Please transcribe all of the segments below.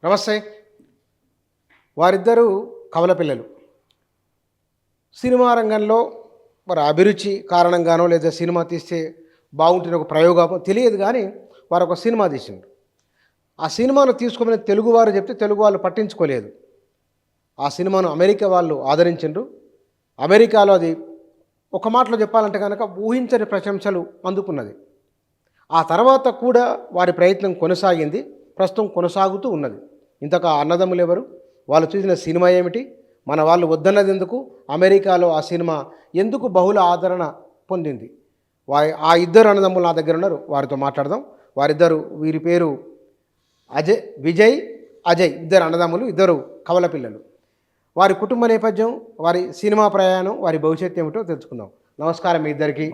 నమస్తే. వారిద్దరూ కవల పిల్లలు. సినిమా రంగంలో మరి అభిరుచి కారణంగానో లేదా సినిమా తీస్తే బాగుంటుంది ఒక ప్రయోగమో తెలియదు కానీ వారు ఒక సినిమా తీసిండ్రు. ఆ సినిమాను తీసుకోమని తెలుగువారు చెప్తే తెలుగు వాళ్ళు పట్టించుకోలేదు. ఆ సినిమాను అమెరికా వాళ్ళు ఆదరించిండ్రు. అమెరికాలో అది ఒక మాటలో చెప్పాలంటే కనుక ఊహించని ప్రశంసలు అందుకున్నది. ఆ తర్వాత కూడా వారి ప్రయత్నం కొనసాగింది, ప్రస్తుతం కొనసాగుతూ ఉన్నది. ఇంతక అన్నదమ్ములు ఎవరు, వాళ్ళు చూసిన సినిమా ఏమిటి, మన వాళ్ళు వద్దన్నది ఎందుకు, అమెరికాలో ఆ సినిమా ఎందుకు బహుళ ఆదరణ పొందింది, ఆ ఇద్దరు అన్నదమ్ములు నా దగ్గర ఉన్నారు, వారితో మాట్లాడదాం. వీరి పేరు విజయ్ అజయ్, ఇద్దరు అన్నదమ్ములు, ఇద్దరు కవల పిల్లలు. వారి కుటుంబ నేపథ్యం, వారి సినిమా ప్రయాణం, వారి భవిష్యత్తు ఏమిటో తెలుసుకుందాం. నమస్కారం మీ ఇద్దరికి.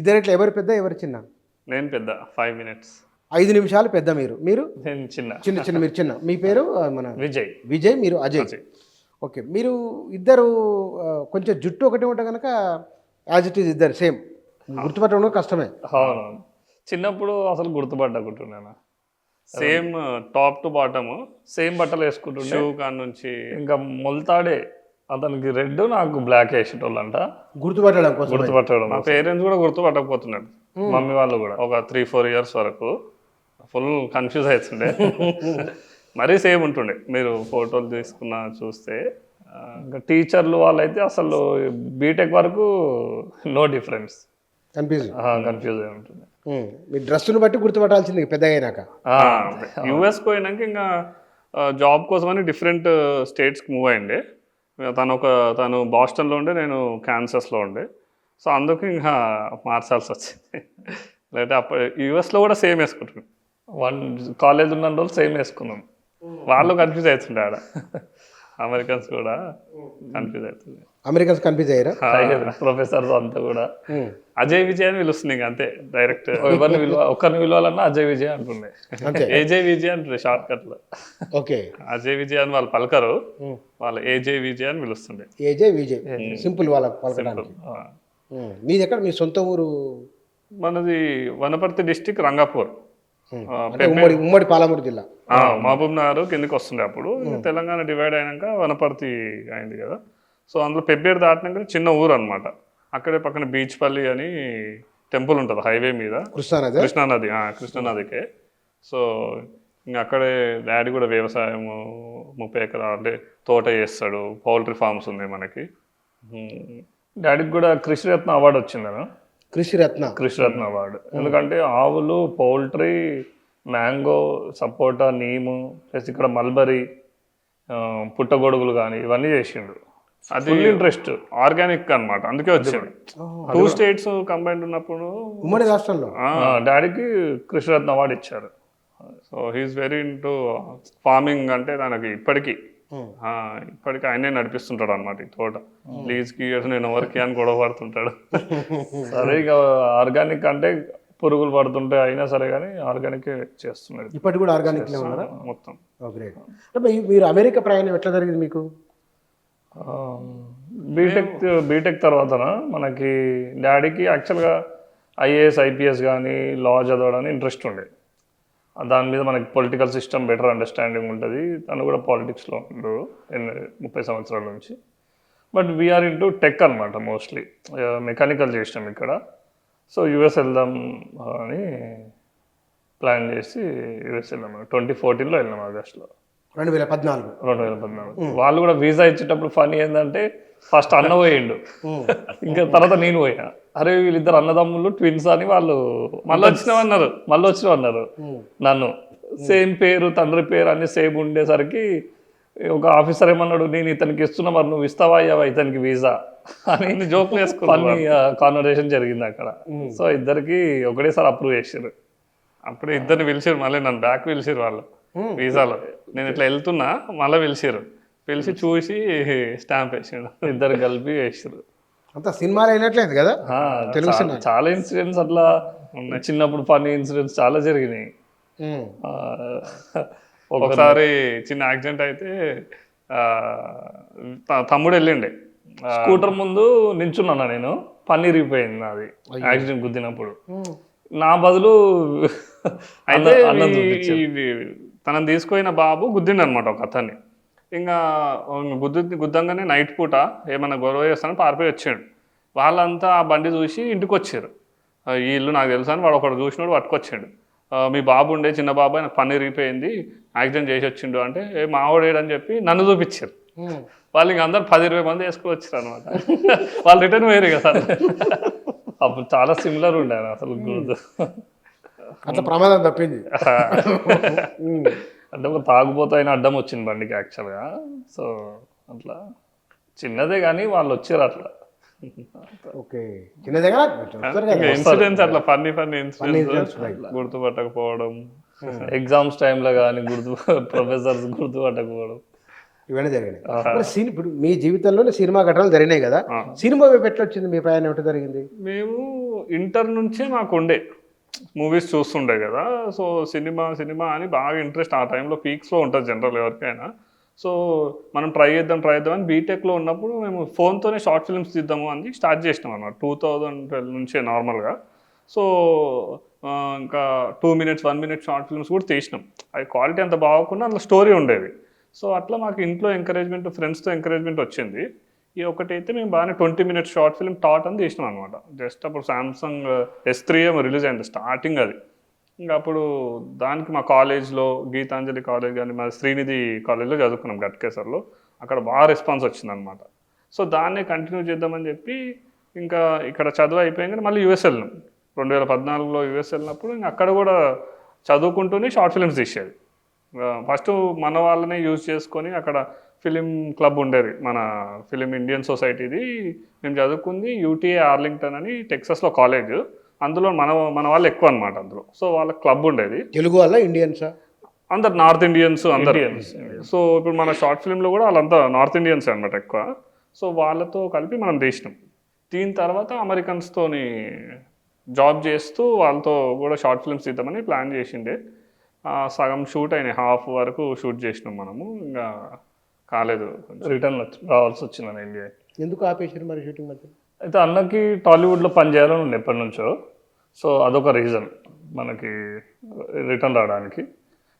ఇద్దరిట్లో ఎవరు పెద్ద ఎవరు చిన్న? నేను పెద్ద. 5 minutes. 5 నిమిషాలు పెద్ద. మీరు నేను చిన్న. మీరు చిన్న. మీ పేరు? మన విజయ్. మీరు అజయ్. ఓకే. మీరు ఇద్దరు కొంచెం జుట్టు ఒకటి ఉంటే కనుక యాజ్ ఇట్ ఈజ్ ఇద్దరు సేమ్, గుర్తుపట్టడం కష్టమే. అవును, చిన్నప్పుడు అసలు గుర్తుపట్టకుంటున్నాను. Same top to bottom same బట్టలు వేసుకుంటుండే. షూ కాడ నుంచి ఇంకా మొలతాడే. అతనికి రెడ్, నాకు బ్లాక్ వేసేటోళ్ళంట. గుర్తుపట్టడం మా పేరెంట్స్ కూడా గుర్తుపట్టకపోతున్నాడు. మమ్మీ వాళ్ళు కూడా ఒక 3-4 years వరకు ఫుల్ కన్ఫ్యూజ్ అవుతుండే. మరీ సేమ్ ఉంటుండే. మీరు ఫోటోలు తీసుకున్న చూస్తే ఇంకా టీచర్లు వాళ్ళైతే అసలు బీటెక్ వరకు నో డిఫరెన్స్. కన్ఫ్యూజ్ అయి ఉంటుంది. మీ డ్రెస్సును బట్టి గుర్తుపట్టాల్సింది పెద్దగా అయినాక. యూఎస్ పోయినాక ఇంకా జాబ్ కోసమని డిఫరెంట్ స్టేట్స్కి మూవ్ అయ్యిండే. తను బాస్టన్లో ఉండే, నేను కాన్సస్లో ఉండే. సో అందుకు ఇంకా మార్చాల్సి వచ్చింది. లేకపోతే అప్పుడు యూఎస్లో కూడా సేమ్ వేసుకుంటున్నాం. కాలేజ్ ఉన్న రోజులు సేమ్ వేసుకున్నాం. వాళ్ళు కన్ఫ్యూజ్ అవుతుండే ఆడ. అమెరికన్స్ కూడా కన్ఫ్యూజ్ అవుతుంది. అమెరికన్స్ కన్ఫ్యూజ్ అయ్యారా? ప్రొఫెసర్స్ అంతా కూడా అజయ్ విజయ్ అని పిలుస్తుంది. ఇంకా అంతే, డైరెక్ట్ ఒకరిని పిలవాలన్నా అజయ్ విజయ్ అంటుండే. ఏజయ్ విజయ్ అంటుండే షార్ట్ కట్ లో. ఓకే. అజయ్ విజయ్ అని వాళ్ళు పలకరు, వాళ్ళు ఏజయ్ విజయ్ అని పిలుస్తుండే. ఏజయ్ విజయ్ సింపుల్ వాళ్ళకి పలకడానికి. మీది ఎక్కడ? మీ సొంత ఊరు? మనది వనపర్తి డిస్టిక్, రంగాపూర్, ఉమ్మడి పాలమూరు జిల్లా, మహబూబ్ నగర్ కిందకి వస్తుండే. అప్పుడు తెలంగాణ డివైడ్ అయినాక వనపర్తి అయింది కదా. సో అందులో పెబ్బేరు దాటినాక చిన్న ఊరు అనమాట. అక్కడే పక్కన బీచ్పల్లి అని టెంపుల్ ఉంటుంది హైవే మీద, కృష్ణానదికే. సో ఇంకా అక్కడే డాడీ కూడా వ్యవసాయం 30 ఎకరాలు అంటే తోట చేస్తాడు. పౌల్ట్రీ ఫార్మ్స్ ఉన్నాయి మనకి. డాడీకి కూడా కృషిరత్న అవార్డు వచ్చిందనా. కృషిరత్న అవార్డు. ఎందుకంటే ఆవులు, పౌల్ట్రీ, మ్యాంగో, సపోటా, నీము, ప్లస్ ఇక్కడ మల్బరీ, పుట్టగొడుగులు కానీ ఇవన్నీ చేసిండు. అది ఇంట్రెస్ట్, ఆర్గానిక్ అనమాట. అందుకే వచ్చాడు. 2 states కంబైన్డ్ ఉన్నప్పుడు ఉమ్మడి రాష్ట్రంలో డాడీకి కృషిరత్న అవార్డు ఇచ్చారు. So he's very into farming. అంటే తనకి ఇప్పటికీ ఆయనే నడిపిస్తుంటాడు అనమాట ఈ తోట. లీజ్కి నేను ఎవరికి అని గొడవ పడుతుంటాడు. సరే ఇక ఆర్గానిక్ అంటే పురుగులు పడుతుంటే అయినా సరే కానీ ఆర్గానిక్ చేస్తున్నాడు. ఇప్పటికి కూడా ఆర్గానిక్ మొత్తం. మీరు అమెరికా ప్రయాణం ఎట్లా జరిగింది మీకు? బీటెక్ తర్వాత మనకి డాడీకి యాక్చువల్గా ఐఏఎస్, ఐపీఎస్ కానీ లా చదవడానికి ఇంట్రెస్ట్ ఉండే. దాని మీద మనకి పొలిటికల్ సిస్టమ్ బెటర్ అండర్స్టాండింగ్ ఉంటుంది. తను కూడా పాలిటిక్స్లో ఉండరు 30 సంవత్సరాల నుంచి. బట్ వీఆర్ ఇంటూ టెక్ అనమాట. మోస్ట్లీ మెకానికల్ చేసినాం ఇక్కడ. సో యూఎస్ వెళ్దాం అని ప్లాన్ చేసి యూఎస్ వెళ్ళాము. 2014లో వెళ్ళాం, ఆగస్టులో. 2014. వాళ్ళు కూడా వీసా ఇచ్చేటప్పుడు ఫనీ ఏంటంటే ఫస్ట్ అన్న పోయిండు, ఇంకా తర్వాత నేను పోయా. అరే వీళ్ళిద్దరు అన్నదమ్ములు ట్విన్స్ అని వాళ్ళు మళ్ళీ వచ్చినామన్నారు. నన్ను సేమ్ పేరు, తండ్రి పేరు అన్ని సేమ్ ఉండేసరికి ఒక ఆఫీసర్ ఏమన్నాడు, నేను ఇతనికి ఇస్తున్నా, మరి నువ్వు ఇస్తావా ఇతనికి వీసా అని జోక్ వేసుకుని కాన్వర్సేషన్ జరిగింది అక్కడ. సో ఇద్దరికి ఒకటేసారి అప్రూవ్ చేసారు. అప్పుడే ఇద్దరిని పిలిచారు, మళ్ళీ నన్ను బ్యాక్ పిలిచారు వాళ్ళు వీసాలో. నేను ఇట్లా వెళ్తున్నా, మళ్ళీ పిలిచి చూసి స్టాంప్ వేసాడు. ఇద్దరు కలిపి వేసారు. అంత సినిమాలు అయినట్లేదు కదా. చాలా ఇన్సిడెంట్స్ అట్లా చిన్నప్పుడు ఫన్నీ ఇన్సిడెంట్స్ చాలా జరిగినాయి. ఒకసారి చిన్న యాక్సిడెంట్ అయితే తమ్ముడు వెళ్ళిండే. స్కూటర్ ముందు నించున్నా నేను, పన్ను ఇరిగిపోయింది నాది యాక్సిడెంట్ గుద్దినప్పుడు. నా బదులు అయితే తనని తీసుకుపోయిన బాబు గుద్దిండు అనమాట ఒక అతన్ని. ఇంకా గుద్దంగానే నైట్ పూట ఏమన్నా గొడవ చేస్తానని పారిపోయి వచ్చాడు. వాళ్ళంతా ఆ బండి చూసి ఇంటికి వచ్చారు. ఈ ఇల్లు నాకు తెలుసు అని వాడు ఒకడు చూసినోడు పట్టుకొచ్చాడు. మీ బాబు ఉండే చిన్న బాబు ఆయన పన్ను ఇరిగిపోయింది, యాక్సిడెంట్ చేసి వచ్చిండు అంటే మావాడేడని చెప్పి నన్ను చూపించారు. వాళ్ళు ఇంక అందరు 10-20 మంది వేసుకుని వచ్చారు అనమాట. వాళ్ళు రిటర్న్ వేరు కదా. అప్పుడు చాలా సిమిలర్ ఉండే అసలు గుర్తు. అట్లా ప్రమాదం తప్పింది. అంటే ఒక తాగుబోతు అయిన అడ్డం వచ్చింది బండికి యాక్చువల్గా. సో అట్లా చిన్నదే కానీ వాళ్ళు వచ్చారు అట్లా. ఓకే, చిన్న దగ్గర ఇన్సిడెంట్స్ అట్లా ఫన్నీ ఇన్సిడెంట్స్ గుర్తుపట్టకపోవడం, ఎగ్జామ్స్ టైంలో కానీ ప్రొఫెసర్స్ గుర్తుపట్టకపోవడం, ఇవన్నీ జరిగినాయి. ఇప్పుడు మీ జీవితంలో సినిమా ఘటనలు జరిగినాయి కదా, సినిమా వైపు ఎట్లా వచ్చింది మీ ప్రయాణం, ఎట్లా జరిగింది? మేము ఇంటర్ నుంచే మాకు ఉండే మూవీస్ చూస్తుండే కదా. సో సినిమా అని బాగా ఇంట్రెస్ట్ ఆ టైంలో పీక్స్లో ఉంటుంది జనరల్ ఎవరికైనా. సో మనం ట్రై చేద్దాం అని బీటెక్లో ఉన్నప్పుడు మేము ఫోన్తోనే షార్ట్ ఫిల్మ్స్ తీద్దాము అని స్టార్ట్ చేసినాం అన్నమాట 2012 నుంచే నార్మల్గా. సో ఇంకా 2 minutes 1 minute షార్ట్ ఫిల్మ్స్ కూడా తీసినాం. అవి క్వాలిటీ అంత బాగోకుండా అందులో స్టోరీ ఉండేది. సో అట్లా మాకు ఇంట్లో ఎంకరేజ్మెంట్, ఫ్రెండ్స్తో ఎంకరేజ్మెంట్ వచ్చింది. ఈ ఒకటైతే మేము బాగానే 20 minutes షార్ట్ ఫిల్మ్ టాట్ అని తీసినాం అనమాట. జస్ట్ అప్పుడు సామ్సంగ్ S3 ఏమో రిలీజ్ అయింది స్టార్టింగ్ అది. ఇంకా అప్పుడు దానికి మా కాలేజ్లో గీతాంజలి కాలేజ్ కానీ మా శ్రీనిధి కాలేజ్లో చదువుకున్నాం గట్కేసర్లో. అక్కడ బాగా రెస్పాన్స్ వచ్చిందనమాట. సో దాన్నే కంటిన్యూ చేద్దామని చెప్పి ఇంకా ఇక్కడ చదువు అయిపోయింది. మళ్ళీ యూఎస్ వెళ్ళినాం 2014లో యూఎస్ వెళ్ళినప్పుడు. ఇంకా అక్కడ కూడా చదువుకుంటూనే షార్ట్ ఫిల్మ్స్ తీసేది. ఫస్ట్ మన వాళ్ళనే యూజ్ చేసుకొని అక్కడ ఫిలిం క్లబ్ ఉండేది, మన ఫిలిం ఇండియన్ సొసైటీది. మేము చదువుకుంది UTA ఆర్లింగ్టన్ అని టెక్సస్లో కాలేజ్. అందులో మన వాళ్ళు ఎక్కువ అనమాట అందులో. సో వాళ్ళ క్లబ్ ఉండేది. తెలుగు వాళ్ళ ఇండియన్సా? అందరు నార్త్ ఇండియన్స్ అందరు. సో ఇప్పుడు మన షార్ట్ ఫిల్మ్లో కూడా వాళ్ళంతా నార్త్ ఇండియన్స్ అనమాట ఎక్కువ. సో వాళ్ళతో కలిపి మనం తీసినాం. దీని తర్వాత అమెరికన్స్తోని జాబ్ చేస్తూ వాళ్ళతో కూడా షార్ట్ ఫిల్మ్స్ తీద్దామని ప్లాన్ చేసిండే. సగం షూట్ అయినాయి, హాఫ్ వరకు షూట్ చేసినాం మనము. ఇంకా కాలేదు, రిటర్న్ రావాల్సి వచ్చింది అని ఇండియా. ఎందుకు ఆపేసారు మరి షూటింగ్ మధ్య? అయితే అన్నకి టాలీవుడ్లో పనిచేయాలని ఉండే ఎప్పటి నుంచో. సో అదొక రీజన్ మనకి రిటర్న్ రావడానికి.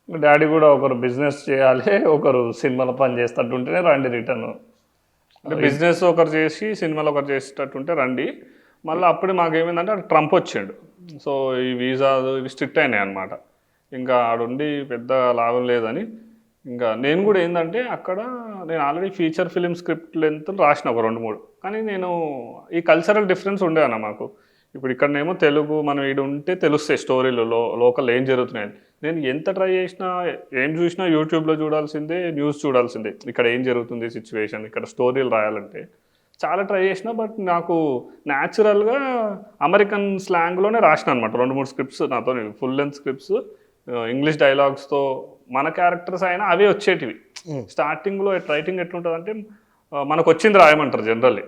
డాడీ కూడా ఒకరు బిజినెస్ చేయాలి, ఒకరు సినిమాలో పని చేసేటట్టుంటేనే రండి రిటర్న్. అంటే బిజినెస్ ఒకరు చేసి సినిమాలో ఒకరు చేసేటట్టుంటే రండి. మళ్ళీ అప్పుడే మాకేమైందంటే అక్కడ ట్రంప్ వచ్చాడు. సో ఈ వీసాలు ఇవి స్ట్రిక్ట్ అయినాయి అనమాట. ఇంకా ఆడుండి పెద్ద లాభం లేదని ఇంకా నేను కూడా ఏంటంటే అక్కడ నేను already feature film script length రాసిన ఒక 2-3. కానీ నేను ఈ కల్చరల్ డిఫరెన్స్ ఉండే అన్న మాకు. ఇప్పుడు ఇక్కడనేమో తెలుగు మనం ఈడు ఉంటే తెలుస్తాయి స్టోరీలు, లోకల్ ఏం జరుగుతున్నాయి. నేను ఎంత ట్రై చేసినా ఏం చూసినా యూట్యూబ్లో చూడాల్సిందే, న్యూస్ చూడాల్సిందే. ఇక్కడ ఏం జరుగుతుంది సిచ్యువేషన్, ఇక్కడ స్టోరీలు రాయాలంటే చాలా ట్రై చేసిన. బట్ నాకు న్యాచురల్గా అమెరికన్ స్లాంగ్లోనే రాసిన అనమాట 2-3 స్క్రిప్ట్స్ నాతో, ఫుల్ లెంత్ స్క్రిప్ట్స్ ఇంగ్లీష్ డైలాగ్స్తో. మన క్యారెక్టర్స్ అయినా అవే వచ్చేటివి. స్టార్టింగ్లో రైటింగ్ ఎట్లుంటుంది అంటే మనకు వచ్చింది రాయమంటారు జనరల్లీ,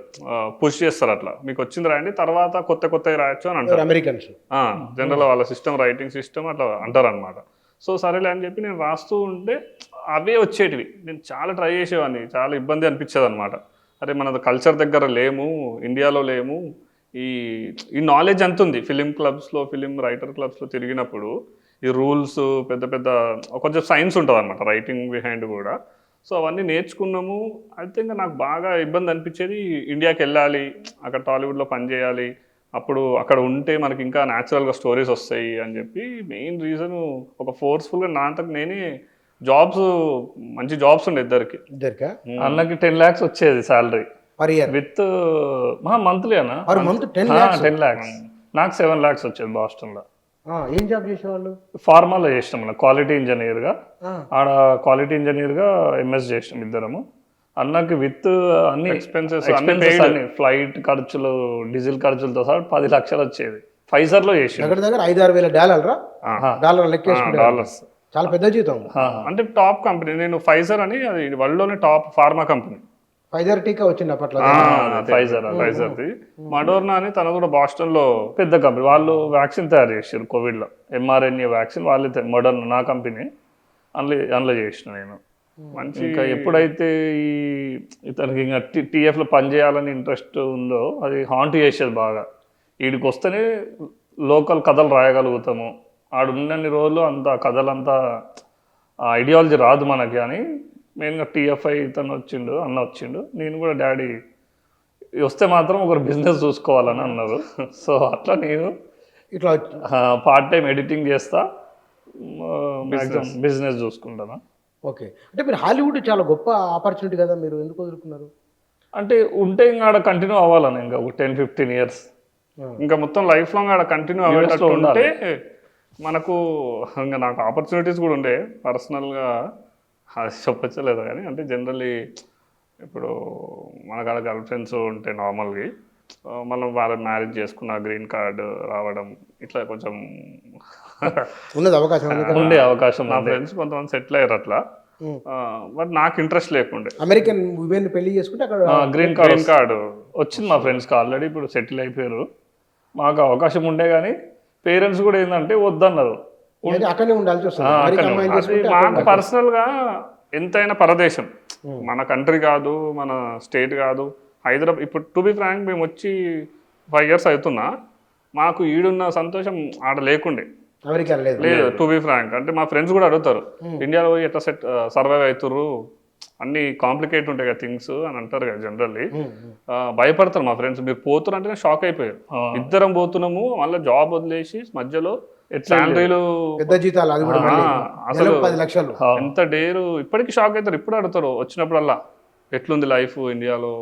పుష్ చేస్తారు అట్లా, మీకు వచ్చింది రాయండి తర్వాత కొత్తవి రాయొచ్చు అని అంటారు అమెరికన్స్. జనరల్ వాళ్ళ సిస్టమ్, రైటింగ్ సిస్టమ్ అట్లా అంటారు అనమాట. సో సరేలే అని చెప్పి నేను రాస్తూ ఉంటే అవే వచ్చేటివి. నేను చాలా ట్రై చేసేవాడిని, చాలా ఇబ్బంది అనిపించేది అనమాట. అరే మన కల్చర్ దగ్గర లేము, ఇండియాలో లేము, ఈ నాలెడ్జ్ అంత ఉంది ఫిలిం క్లబ్స్లో, ఫిలిం రైటర్ క్లబ్స్లో తిరిగినప్పుడు. ఈ రూల్స్ పెద్ద కొంచెం సైన్స్ ఉంటుంది అనమాట రైటింగ్ బిహైండ్ కూడా. సో అవన్నీ నేర్చుకున్నాము. అయితే ఇంకా నాకు బాగా ఇబ్బంది అనిపించేది, ఇండియాకి వెళ్ళాలి, అక్కడ టాలీవుడ్లో పనిచేయాలి, అప్పుడు అక్కడ ఉంటే మనకి ఇంకా న్యాచురల్గా స్టోరీస్ వస్తాయి అని చెప్పి మెయిన్ రీజన్. ఒక ఫోర్స్ఫుల్గా నా అంతకు నేనే మంచి జాబ్స్ ఉండే ఇద్దరికి. అన్నకి 10 lakhs వచ్చేది salary per year with monthly అన్న. 10 lakhs. నాకు 7 lakhs వచ్చేది బాస్టన్లో. ఏం జాబ్ చేసేవాళ్ళు? ఫార్మాలో చేసినాం మన క్వాలిటీ ఇంజనీర్గా. ఆడ క్వాలిటీ ఇంజనీర్గా MS చేసినాం ఇద్దరము. అన్నకి విత్ అన్ని ఎక్స్పెన్సెస్ అన్ని, ఫ్లైట్ ఖర్చులు, డీజిల్ ఖర్చులతో సహా 10 లక్షలు వచ్చేది. ఫైజర్లో చేసి దగ్గర 5-6 వేల డాలర్ లెక్కేసుకుంటే డాలర్స్. చాలా పెద్ద జీతం. అంటే టాప్ కంపెనీ. నేను ఫైజర్ అని, అది వరల్డ్లోనే టాప్ ఫార్మా కంపెనీ. ఫైజర్ టీకా వచ్చింది అప్పట్లో. ఫైజర్ది. మడోర్నా అని తన కూడా బాస్టన్లో పెద్ద కంపెనీ. వాళ్ళు వ్యాక్సిన్ తయారు చేసారు కోవిడ్లో, mRNA వ్యాక్సిన్ వాళ్ళే. మోడర్నా నా కంపెనీ, అందులో చేసిన నేను. మంచి ఇంకా ఎప్పుడైతే ఇతనికి ఇంకా TFలో పనిచేయాలని ఇంట్రెస్ట్ ఉందో అది హాంట్ చేసేది బాగా. వీడికి వస్తేనే లోకల్ కథలు రాయగలుగుతాము, ఆడున్నన్ని రోజులు అంత కథలంతా ఆ ఐడియాలజీ రాదు మనకి అని మెయిన్గా టీఎఫ్ఐ తను వచ్చిండు, అన్న వచ్చిండు. నేను కూడా డాడీ వస్తే మాత్రం ఒకరు బిజినెస్ చూసుకోవాలని అన్నారు. సో అట్లా నేను ఇట్లా పార్ట్ టైం ఎడిటింగ్ చేస్తా, బిజినెస్ చూసుకుంటాను. ఓకే. అంటే మీరు హాలీవుడ్ చాలా గొప్ప ఆపర్చునిటీ కదా, మీరు ఎందుకు వదులుకున్నారు? అంటే ఉంటే ఇంకా ఆడ కంటిన్యూ అవ్వాలని ఇంకా ఒక 10-15 ఇయర్స్ ఇంకా మొత్తం లైఫ్ లాంగ్ ఆడ కంటిన్యూ అయ్యేటట్టు ఉంటే మనకు ఇంకా నాకు ఆపర్చునిటీస్ కూడా ఉండే పర్సనల్గా, అది చెప్పచ్చలేదు కానీ అంటే జనరల్లీ ఇప్పుడు మనకు ఆడ గర్ల్ ఫ్రెండ్స్ ఉంటే నార్మల్గా మనం వాళ్ళ మ్యారేజ్ చేసుకున్న గ్రీన్ కార్డ్ రావడం ఇట్లా కొంచెం ఉన్నది అవకాశం ఉండే అవకాశం. నా ఫ్రెండ్స్ కొంతమంది సెటిల్ అయ్యారు అట్లా, బట్ నాకు ఇంట్రెస్ట్ లేకుండే. అమెరికన్ ఉమెన్ పెళ్లి చేసుకుంటే అక్కడ గ్రీన్ కార్డ్ వచ్చింది మా ఫ్రెండ్స్కి ఆల్రెడీ, ఇప్పుడు సెటిల్ అయిపోయారు. మాకు అవకాశం ఉండే కానీ పేరెంట్స్ కూడా ఏంటంటే వద్దన్నారు. అక్కడనే ఉండాల్సి వస్తుంది. మాకు పర్సనల్గా ఎంతైనా పరదేశం, మన కంట్రీ కాదు, మన స్టేట్ కాదు, హైదరాబాద్. ఇప్పుడు టు బి ఫ్రాంక్ మేము వచ్చి 5 years అవుతున్నా, మాకు ఈడున్న సంతోషం ఆడ లేకుండే. అమెరికా లేదు టు బి ఫ్రాంక్. అంటే మా ఫ్రెండ్స్ కూడా అడుగుతారు ఇండియాలో పోయి ఎట్లా సర్వైవ్ అవుతుర్రు, అన్ని కాంప్లికేట్ ఉంటాయి కదా థింగ్స్ అని అంటారు కదా జనరల్లీ. భయపడతారు మా ఫ్రెండ్స్, మీరు పోతున్నారు అంటే షాక్ అయిపోయారు. ఇద్దరం పోతున్నాము, మళ్ళీ జాబ్ వదిలేసి మధ్యలో శాలరీలు పెద్ద జీతాలు, అసలు 10 లక్షలు ఎంత డేరు. ఇప్పటికీ షాక్ అవుతారు. ఇప్పుడు అడుగుతారు వచ్చినప్పుడల్లా ఎట్లుంది లైఫ్ ఇండియాలో,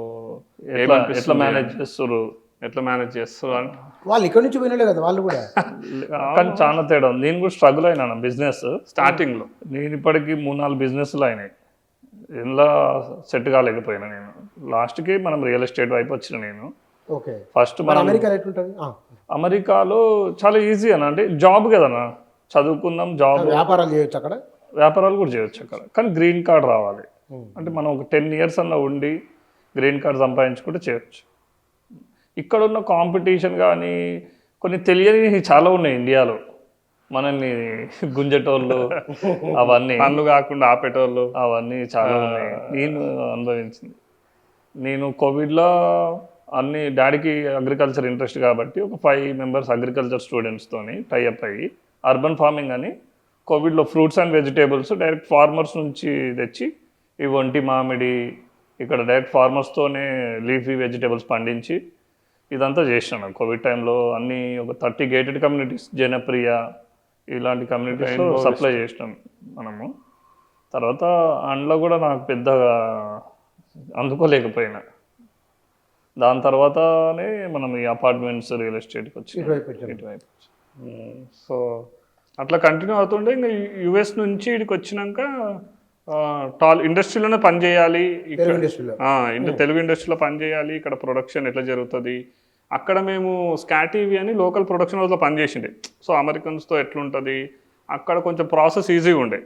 ఎట్లా మేనేజ్ చేస్తారు, ఎట్లా మేనేజ్ చేస్తారు అంటే వాళ్ళు ఇక్కడ నుంచి పోయినలే కదా వాళ్ళు కూడా. కానీ చాలా తేడా ఉంది. నేను కూడా స్ట్రగుల్ అయినా బిజినెస్ స్టార్టింగ్లో. నేను ఇప్పటికీ 3-4 బిజినెస్లు అయినాయి, ఇలా సెట్ కాలేకపోయినా. నేను లాస్ట్కి మనం రియల్ ఎస్టేట్ వైపు వచ్చిన. నేను ఓకే. ఫస్ట్ అమెరికాలో చాలా ఈజీ అన్న, అంటే జాబ్ కదన్నా, చదువుకుందాం జాబ్, వ్యాపారాలు చేయొచ్చు అక్కడ, వ్యాపారాలు కూడా చేయొచ్చు అక్కడ. కానీ గ్రీన్ కార్డ్ రావాలి. అంటే మనం ఒక 10 years అన్న ఉండి గ్రీన్ కార్డ్ సంపాదించుకుంటే చేయొచ్చు. ఇక్కడ ఉన్న కాంపిటీషన్ కానీ కొన్ని తెలియని చాలా ఉన్నాయి ఇండియాలో, మనల్ని గుంజటోళ్ళు అవన్నీ, పనులు కాకుండా ఆపేటోళ్ళు అవన్నీ చాలా ఉన్నాయి. నేను అనుభవించింది. నేను కోవిడ్లో అన్ని డాడీకి అగ్రికల్చర్ ఇంట్రెస్ట్ కాబట్టి ఒక 5 members అగ్రికల్చర్ స్టూడెంట్స్తోని టైఅప్ అయ్యి అర్బన్ ఫార్మింగ్ అని కోవిడ్లో fruits and vegetables direct farmers నుంచి తెచ్చి, ఈ ఒంటి మామిడి ఇక్కడ డైరెక్ట్ ఫార్మర్స్తోనే లీఫీ వెజిటేబుల్స్ పండించి ఇదంతా చేసినాను కోవిడ్ టైంలో. అన్నీ ఒక 30 gated కమ్యూనిటీస్, జనప్రియ ఇలాంటి కమ్యూనిటీస్లో సప్లై చేసినాం మనము. తర్వాత అందులో కూడా నాకు పెద్దగా అందుకోలేకపోయినా, దాని తర్వాతనే మనం ఈ అపార్ట్మెంట్స్ రియల్ ఎస్టేట్కి వచ్చి ఇటువైపు. సో అట్లా కంటిన్యూ అవుతుండే. ఇంకా యుఎస్ నుంచి ఇక్కడికి వచ్చినాక ఇండస్ట్రీలోనే పనిచేయాలి, తెలుగు ఇండస్ట్రీలో పనిచేయాలి, ఇక్కడ ప్రొడక్షన్ ఎట్లా జరుగుతుంది. అక్కడ మేము స్కాటీవీ అని లోకల్ ప్రొడక్షన్ హౌస్లో పనిచేసిండే. సో అమెరికన్స్తో ఎట్లుంటుంది అక్కడ కొంచెం ప్రాసెస్ ఈజీగా ఉండే.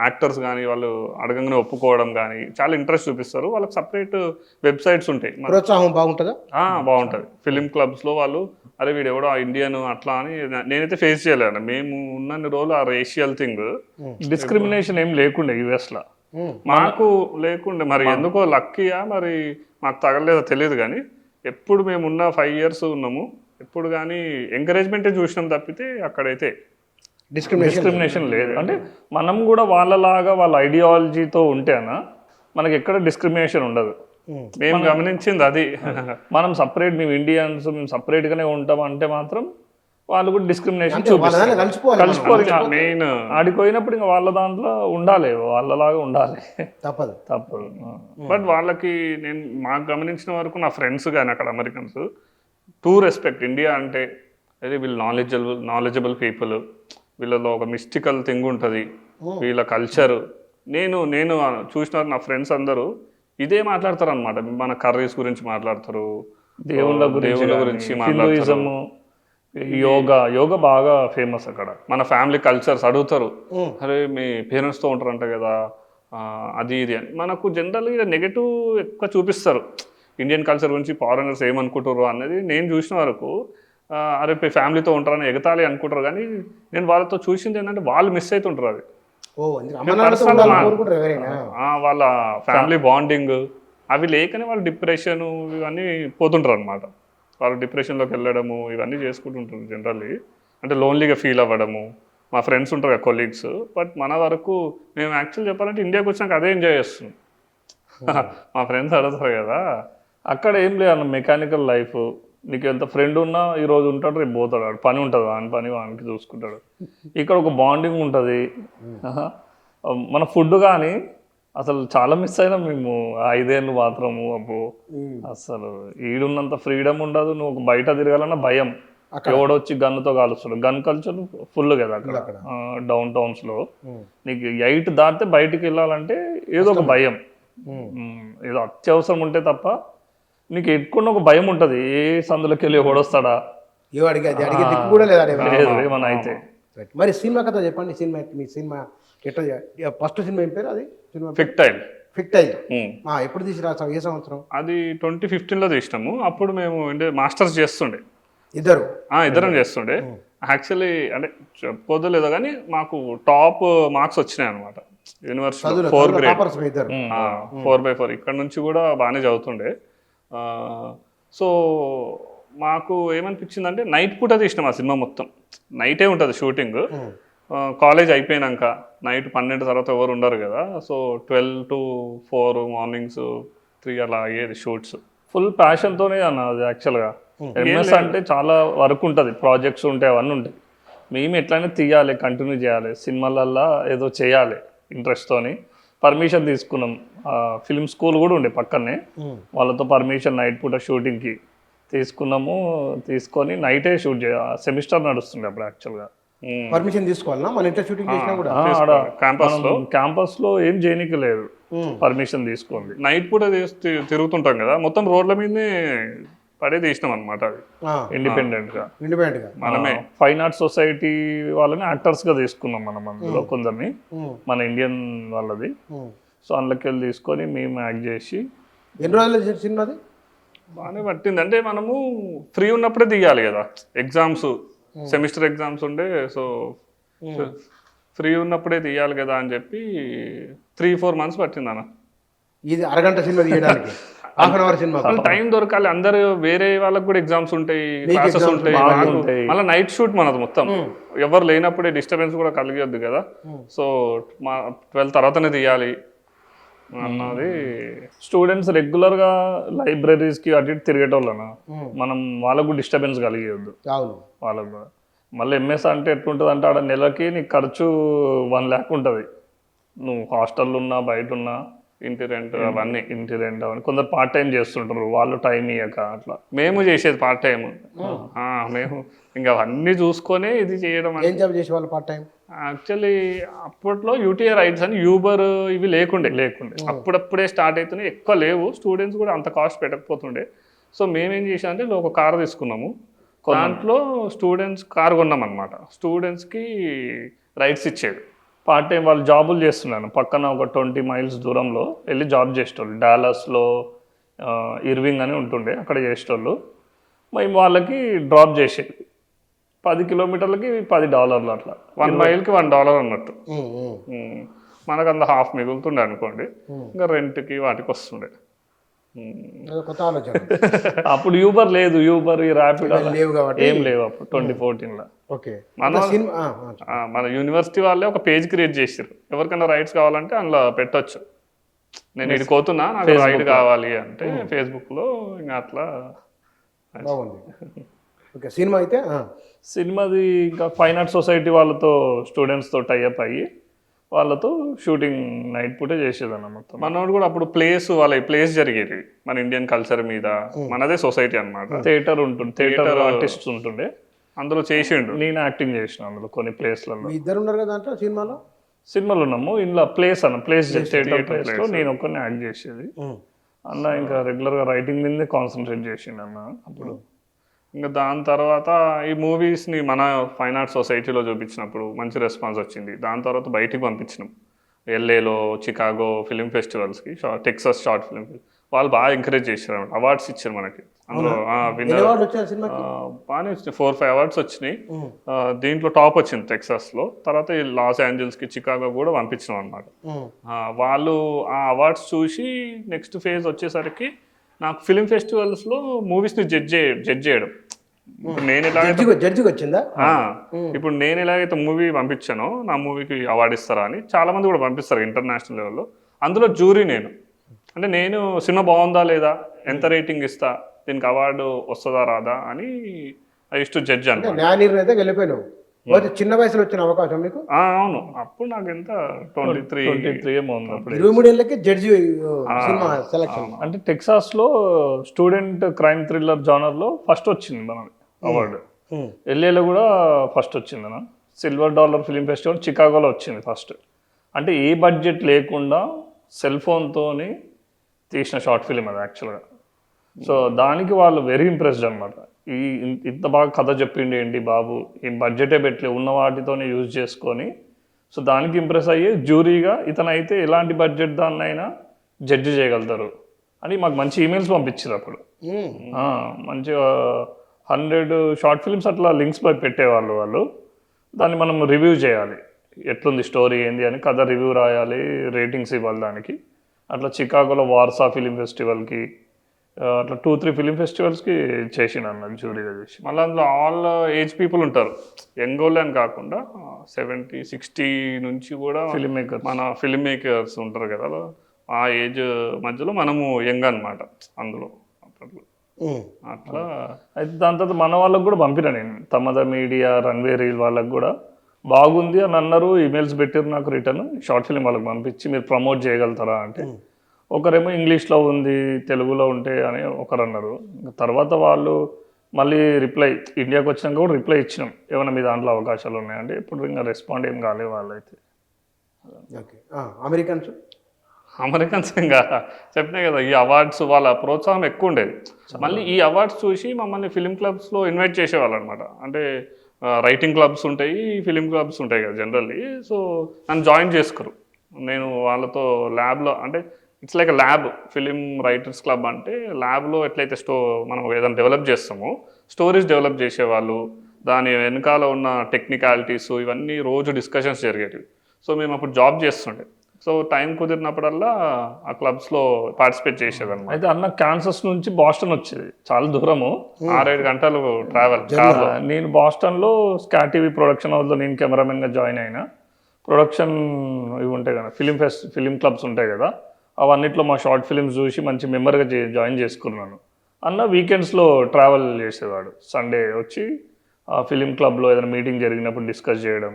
యాక్టర్స్ కానీ వాళ్ళు అడగంగానే ఒప్పుకోవడం కానీ చాలా ఇంట్రెస్ట్ చూపిస్తారు. వాళ్ళకి సపరేట్ వెబ్సైట్స్ ఉంటాయి. ప్రోత్సాహం బాగుంటుందా? బాగుంటుంది. ఫిలిం క్లబ్స్లో వాళ్ళు అరే వీడు ఎవడో ఇండియన్ అట్లా అని నేనైతే ఫేస్ చేయలేను. మేము ఉన్నన్ని రోజులు ఆ రేషియల్ థింగ్, డిస్క్రిమినేషన్ ఏం లేకుండే యూఎస్లో, మాకు లేకుండే. మరి ఎందుకో లక్కీయా మరి మాకు తగలేదో తెలియదు కానీ ఎప్పుడు మేము ఉన్న 5 years ఉన్నాము, ఎప్పుడు కానీ ఎంకరేజ్మెంటే చూసినాం తప్పితే అక్కడైతే డిస్క్రిమినేషన్ లేదు. అంటే మనం కూడా వాళ్ళలాగా వాళ్ళ ఐడియాలజీతో ఉంటేనా మనకి ఎక్కడ డిస్క్రిమినేషన్ ఉండదు. మేము గమనించింది అది. మనం సపరేట్, మేము ఇండియన్స్ మేము సపరేట్గానే ఉంటాం అంటే మాత్రం వాళ్ళు కూడా డిస్క్రిమినేషన్ చూపిస్తారు. కలిసిపోరు. మెయిన్ ఆడిపోయినప్పుడు ఇంకా వాళ్ళ దాంట్లో ఉండాలి, వాళ్ళలాగా ఉండాలి, తప్పదు. బట్ వాళ్ళకి నేను మాకు గమనించిన వరకు నా ఫ్రెండ్స్ కానీ అక్కడ అమెరికన్స్ టూ రెస్పెక్ట్. ఇండియా అంటే అదే వీళ్ళు నాలెడ్జబుల్ పీపుల్, వీళ్ళలో ఒక మిస్టికల్ థింగ్ ఉంటుంది, వీళ్ళ కల్చరు. నేను చూసిన నా ఫ్రెండ్స్ అందరూ ఇదే మాట్లాడతారు అనమాట. మన కర్రీస్ గురించి మాట్లాడతారు, దేవుళ్ళ గురించి మాట్లాడతారు, యోగా బాగా ఫేమస్ అక్కడ. మన ఫ్యామిలీ కల్చర్స్ అడుగుతారు, అరే మీ పేరెంట్స్తో ఉంటారంట కదా అది ఇది అని. మనకు జనరల్గా నెగటివ్ ఎక్కువ చూపిస్తారు ఇండియన్ కల్చర్ గురించి, ఫారినర్స్ ఏమనుకుంటారు అనేది. నేను చూసిన వరకు అరే ఫ్యామిలీతో ఉంటారని ఎగతాళి అనుకుంటారు, కానీ నేను వాళ్ళతో చూసింది ఏంటంటే వాళ్ళు మిస్ అవుతుంటారు. అది వాళ్ళ ఫ్యామిలీ బాండింగ్ అవి లేకనే వాళ్ళు డిప్రెషన్ ఇవన్నీ పోతుంటారు అనమాట. వాళ్ళు డిప్రెషన్లోకి వెళ్ళడము ఇవన్నీ చేసుకుంటుంటారు జనరల్లీ. అంటే లోన్లీగా ఫీల్ అవ్వడము, మా ఫ్రెండ్స్ ఉంటారు కదా కొలీగ్స్. బట్ మన వరకు మేము యాక్చువల్ చెప్పాలంటే ఇండియాకి వచ్చినాక అదే ఎంజాయ్ చేస్తున్నాం. మా ఫ్రెండ్స్ అడుగుతారు కదా, అక్కడ ఏం లేదు మెకానికల్ లైఫ్. నీకు ఎంత ఫ్రెండ్ ఉన్నా ఈరోజు ఉంటాడు రేపు పోతాడు, వాడు పని ఉంటుంది, వాని పని వానికి చూసుకుంటాడు. ఇక్కడ ఒక బాండింగ్ ఉంటుంది. మన ఫుడ్ కానీ అసలు చాలా మిస్ అయినా మేము 5 ఏళ్ళు మాత్రము. అబ్బో అసలు ఈడున్నంత ఫ్రీడమ్ ఉండదు. నువ్వు ఒక బయట తిరగాలన్నా భయం, ఎవడొచ్చి గన్నుతో కాలుస్తాడు. గన్ కల్చర్ ఫుల్ కదా అక్కడ డౌన్ టౌన్స్లో. నీకు 8 దాటితే బయటికి వెళ్ళాలంటే ఏదో ఒక భయం, ఏదో అత్యవసరం ఉంటే తప్ప నీకు ఎక్కువ ఒక భయం ఉంటుంది. ఏ సందులోకి వెళ్ళి ఎవడొస్తాడా లేదు ఏమన్నా అయితే. మరి సినిమా కథ చెప్పండి. సినిమా మీ సినిమా ఎట్లా, ఫస్ట్ సినిమా ఏం పేరు అది? సినిమా ఫిక్టైల్. ఫిక్టైల్ ఎప్పుడు తీసిరా, ఏ సంవత్సరం? అది 2015లో తీసినాము. అప్పుడు మేము మాస్టర్స్ చేస్తుండే, ఇద్దరం చేస్తుండే. యాక్చువల్లీ అంటే చెప్పొద్దులేదో కానీ మాకు టాప్ మార్క్స్ వచ్చినాయి అనమాట యూనివర్సిటీ. 4 గ్రేడ్ 4/4 ఇక్కడ నుంచి కూడా బాగానే చదువుతుండే. సో మాకు ఏమనిపించిందంటే నైట్ పూట తీసినాం ఆ సినిమా మొత్తం. నైటే ఉంటుంది షూటింగ్. కాలేజ్ అయిపోయినాక నైట్ 12 తర్వాత ఎవరు ఉండరు కదా. సో 12 to 4 మార్నింగ్స్ 3 అలా అయ్యేది షూట్స్. ఫుల్ ప్యాషన్తోనే అన్న అది యాక్చువల్గా. ఎంఎస్ అంటే చాలా వర్క్ ఉంటుంది, ప్రాజెక్ట్స్ ఉంటాయి, అవన్నీ ఉంటాయి. మేము ఎట్లయినా తీయాలి, కంటిన్యూ చేయాలి, సినిమాలల్లో ఏదో చేయాలి ఇంట్రెస్ట్తోని. పర్మిషన్ తీసుకున్నాం. ఫిల్మ్ స్కూల్ కూడా ఉండే పక్కనే, వాళ్ళతో పర్మిషన్ నైట్ పూట షూటింగ్కి తీసుకున్నాము. తీసుకొని నైటే షూట్ సెమిస్టర్ నడుస్తుండే అప్పుడు యాక్చువల్గా. పర్మిషన్ తీసుకోవాలన్నా మన ఇంట్లో షూటింగ్ చేసినా కూడా? క్యాంపస్లో ఏం చేయనీకి లేదు, పర్మిషన్ తీసుకోండి. నైట్ పూట తిరుగుతుంటాం కదా, మొత్తం రోడ్ల మీదనే పడే తీసినాం అనమాట. అది ఇండిపెండెంట్ గా మనమే ఫైన్ ఆర్ట్స్ సొసైటీ వాళ్ళని యాక్టర్స్ గా తీసుకున్నాం మనం. అందులో కొందరిని మన ఇండియన్ వాళ్ళది. సో అందులోకి వెళ్ళి తీసుకొని మేము యాక్ట్ చేసి. ఎన్ని రోజులు సినిమాది? బాగానే పట్టింది. అంటే మనము ఫ్రీ ఉన్నప్పుడే తీయాలి కదా, ఎగ్జామ్స్ సెమిస్టర్ ఎగ్జామ్స్ ఉండే. సో ఫ్రీ ఉన్నప్పుడే తీయాలి కదా అని చెప్పి 3-4 months పట్టింది అన్న. ఇది అరగంట సినిమా తీయడానికి హాఫ్-అన్-అవర్ సినిమా. టైం దొరకాలి. అందరు వేరే వాళ్ళకి కూడా ఎగ్జామ్స్ ఉంటాయి, క్లాసెస్ ఉంటాయి. మళ్ళీ నైట్ షూట్ మనది మొత్తం. ఎవరు లేనప్పుడే డిస్టర్బెన్స్ కూడా కలిగొద్దు కదా. సో 12 తర్వాతనే తీయాలి అన్నది. స్టూడెంట్స్ రెగ్యులర్గా లైబ్రరీస్కి అటు ఇటు తిరిగేటోళ్ళనా, మనం వాళ్ళకు డిస్టర్బెన్స్ కలిగేయద్దు వాళ్ళకు కూడా. మళ్ళీ ఎంఎస్ అంటే ఎట్లుంటుంది అంటే ఆడ నెలకి నీకు ఖర్చు 1 lakh ఉంటుంది. నువ్వు హాస్టల్లో ఉన్నా బయట ఉన్నా, ఇంటి రెంట్ అవన్నీ, కొందరు పార్ట్ టైం చేస్తుంటారు, వాళ్ళు టైం ఇయ్యక అట్లా. మేము చేసేది పార్ట్ టైం. మేము ఇంకా అవన్నీ చూసుకొని ఇది చేయడం. ఏం జాబ్ చేసేవాళ్ళు పార్ట్ టైం? యాక్చువల్లీ అప్పట్లో యూటీఐ రైడ్స్ అని యూబర్ ఇవి లేకుండే. అప్పుడప్పుడే స్టార్ట్ అవుతున్నాయి, ఎక్కువ లేవు. స్టూడెంట్స్ కూడా అంత కాస్ట్ పెట్టకపోతుండే. సో మేమేం చేసామంటే ఒక కార్ తీసుకున్నాము. దాంట్లో స్టూడెంట్స్ కార్ కొన్నాం అనమాట. స్టూడెంట్స్కి రైడ్స్ ఇచ్చేది. పార్ట్ టైం వాళ్ళు జాబులు చేస్తున్నాను. పక్కన ఒక 20 miles దూరంలో వెళ్ళి జాబ్ చేసేటోళ్ళు. డాలస్లో ఇర్వింగ్ అని ఉంటుండే, అక్కడ చేసేటోళ్ళు. మేము వాళ్ళకి డ్రాప్ చేసేది. 10 kilometers $10 అట్లా. 1 mileకి $1 అన్నట్టు. మనకు అంత హాఫ్ మిగులుతుండే అనుకోండి. ఇంకా రెంట్కి వాటికి వస్తుండే. కొత్త ఆలోచన. అప్పుడు యూబర్ లేదు, యూబర్ ర్యాపిడో ఏం లేవు అప్పుడు 2014లో. మన యూనివర్సిటీ వాళ్ళే ఒక పేజ్ క్రియేట్ చేసారు. ఎవరికైనా రైడ్స్ కావాలంటే అందులో పెట్టొచ్చు. నేను ఇది కోతున్నా, నాకు రైడ్ కావాలి అంటే ఫేస్బుక్లో ఇంకా అట్లా. సినిమా అయితే సినిమాది ఇంకా ఫైన్ ఆర్ట్స్ సొసైటీ వాళ్ళతో స్టూడెంట్స్తో టైఅప్ అయ్యి వాళ్ళతో షూటింగ్ నైట్ పూటే చేసేదన్న మొత్తం. మనోడు కూడా అప్పుడు వాళ్ళ ప్లేస్ జరిగేది మన ఇండియన్ కల్చర్ మీద. మనదే సొసైటీ అనమాట. థియేటర్ ఉంటుంది, థియేటర్ ఆర్టిస్ట్స్ ఉంటుండే. అందులో చేసిండు, నేను యాక్టింగ్ చేసిన అందులో కొన్ని ప్లేస్లలో. ఇద్దరు ఉన్నారు కదా దాంట్లో సినిమాలో ఉన్నాము. ఇంట్లో ప్లేస్ థియేటర్ ప్లేస్లో నేను ఒక్కరిని యాక్ట్ చేసేది అన్న. ఇంకా రెగ్యులర్గా రైటింగ్ మీదే కాన్సన్ట్రేట్ చేసిండు అన్న అప్పుడు. ఇంకా దాని తర్వాత ఈ మూవీస్ని మన ఫైన్ ఆర్ట్స్ సొసైటీలో చూపించినప్పుడు మంచి రెస్పాన్స్ వచ్చింది. దాని తర్వాత బయటికి పంపించినాం. LAలో చికాగో ఫిలిం ఫెస్టివల్స్కి, టెక్సస్ షార్ట్ ఫిలిం. వాళ్ళు బాగా ఎంకరేజ్ చేశారు అన్నమాట. అవార్డ్స్ ఇచ్చారు మనకి. అందులో బాగానే వచ్చినాయి, 4-5 awards వచ్చినాయి. దీంట్లో టాప్ వచ్చింది టెక్సాస్లో. తర్వాత ఈ లాస్ ఏంజల్స్కి, చికాగో కూడా పంపించినాం అనమాట. వాళ్ళు ఆ అవార్డ్స్ చూసి నెక్స్ట్ ఫేజ్ వచ్చేసరికి నాకు ఫిలిం ఫెస్టివల్స్లో మూవీస్ని జడ్జ్ చేయడం. ఇప్పుడు నేను ఎలాగైతే జడ్జికి వచ్చిందా? ఆ, ఇప్పుడు నేను ఎలాగైతే మూవీ పంపించానో నా మూవీకి అవార్డు ఇస్తారా అని చాలా మంది కూడా పంపిస్తారు ఇంటర్నేషనల్ లెవెల్లో. అందులో జ్యూరీ నేను. అంటే నేను సినిమా బాగుందా లేదా, ఎంత రేటింగ్ ఇస్తా, దీనికి అవార్డు వస్తుందా రాదా అని ఐ యూస్ టు జడ్జ్ అంటే అనమాట. న్యాయ నిర్ణయితే వెళ్ళిపోయినావు. పోతే చిన్న వయసులో వచ్చిన అవకాశం మీకు? అవును, అప్పుడు నాకు ఎంత 23 ఏమో ఉంది అప్పుడు. 23 ఏళ్ళకి జడ్జి సినిమా సెలక్షన్. అంటే టెక్సాస్లో స్టూడెంట్ క్రైమ్ థ్రిల్లర్ జానర్లో ఫస్ట్ వచ్చింది మనది అవార్డు. ఎల్ఏలో కూడా ఫస్ట్ వచ్చింది అన్న. సిల్వర్ డాలర్ ఫిలిం ఫెస్టివల్ చికాగోలో వచ్చింది ఫస్ట్. అంటే ఏ బడ్జెట్ లేకుండా సెల్ ఫోన్తోని తీసిన షార్ట్ ఫిలిం అది యాక్చువల్గా. సో దానికి వాళ్ళు వెరీ ఇంప్రెస్డ్ అనమాట. ఇంత బాగా కథ చెప్పిండి ఏంటి బాబు, ఈ బడ్జెటే పెట్టలే, ఉన్న వాటితోనే యూజ్ చేసుకొని. సో దానికి ఇంప్రెస్ అయ్యి జ్యూరీగా ఇతనైతే ఎలాంటి బడ్జెట్ దాన్నైనా జడ్జి చేయగలుగుతారు అని మాకు మంచి ఈమెయిల్స్ పంపించారు అప్పుడు. మంచిగా 100 షార్ట్ ఫిల్మ్స్ అట్లా లింక్స్ పెట్టేవాళ్ళు వాళ్ళు. దాన్ని మనం రివ్యూ చేయాలి, ఎట్లుంది స్టోరీ ఏంది అని, కథ రివ్యూ రాయాలి, రేటింగ్స్ ఇవ్వాలి దానికి. అట్లా చికాగోలో వార్సా ఫిలిం ఫెస్టివల్కి అట్లా 2-3 ఫిలిం ఫెస్టివల్స్కి చేసిన అన్నది జ్యూరీగా చేసి. మళ్ళీ అందులో ఆల్ ఏజ్ పీపుల్ ఉంటారు, యంగ్ ఓల్డ్ అని కాకుండా 70-60 నుంచి కూడా ఫిలిం మేకర్, మన ఫిలిం మేకర్స్ ఉంటారు కదా, ఆ ఏజ్ మధ్యలో మనము యంగ్ అనమాట అందులో అట్లా. అయితే దాని తర్వాత మన వాళ్ళకు కూడా పంపిన నేను, తమద మీడియా, రన్వే రీల్ వాళ్ళకి కూడా బాగుంది అని అన్నారు, ఈమెయిల్స్ పెట్టారు నాకు రిటర్న్. షార్ట్ ఫిలిం వాళ్ళకి పంపించి మీరు ప్రమోట్ చేయగలుగుతారా అంటే, ఒకరేమో ఇంగ్లీష్లో ఉంది, తెలుగులో ఉంటే అని ఒకరు అన్నారు. తర్వాత వాళ్ళు మళ్ళీ రిప్లై, ఇండియాకి వచ్చినాక కూడా రిప్లై ఇచ్చినాం, ఏమైనా మీ దాంట్లో అవకాశాలు ఉన్నాయంటే. ఇప్పుడు ఇంకా రెస్పాండ్ ఏం కాలేదు వాళ్ళైతే. ఓకే. అమెరికన్స్ ఇంకా చెప్పినాయి కదా, ఈ అవార్డ్స్ వాళ్ళ ప్రోత్సాహం ఎక్కువ ఉండేది. మళ్ళీ ఈ అవార్డ్స్ చూసి మమ్మల్ని ఫిలిం క్లబ్స్లో ఇన్వైట్ చేసేవాళ్ళు అనమాట. అంటే రైటింగ్ క్లబ్స్ ఉంటాయి, ఫిలిం క్లబ్స్ ఉంటాయి కదా జనరల్లీ. సో నన్ను జాయిన్ చేసుకోరు. నేను వాళ్ళతో ల్యాబ్లో, అంటే it's like lab, film writers club అంటే ల్యాబ్లో ఎట్లయితే మనం ఏదైనా డెవలప్ చేస్తామో, స్టోరీస్ డెవలప్ చేసేవాళ్ళు, దాని వెనకాల ఉన్న టెక్నికాలిటీస్ ఇవన్నీ రోజు డిస్కషన్స్ జరిగేటివి. సో మేము అప్పుడు జాబ్ చేస్తుండే. సో టైం కుదిరినప్పుడల్లా ఆ క్లబ్స్లో పార్టిసిపేట్ చేసేదన్నమాట. అయితే అన్న క్యాన్సస్ నుంచి బాస్టన్ వచ్చేది, చాలా దూరము, 6-7 గంటలు ట్రావెల్. నేను బాస్టన్లో స్కాట్ టీవీ ప్రొడక్షన్ హౌస్లో నేను కెమెరామెన్గా జాయిన్ అయినా. ప్రొడక్షన్ ఇవి ఉంటాయి కదా, ఫిలిం క్లబ్స్ ఉంటాయి కదా, అవన్నిట్లో మా షార్ట్ ఫిలిమ్స్ చూసి మంచి మెంబర్గా జాయిన్ చేసుకున్నాను. అన్న వీకెండ్స్లో ట్రావెల్ చేసేవాడు, సండే వచ్చి ఆ ఫిలిం క్లబ్లో ఏదైనా మీటింగ్ జరిగినప్పుడు డిస్కస్ చేయడం.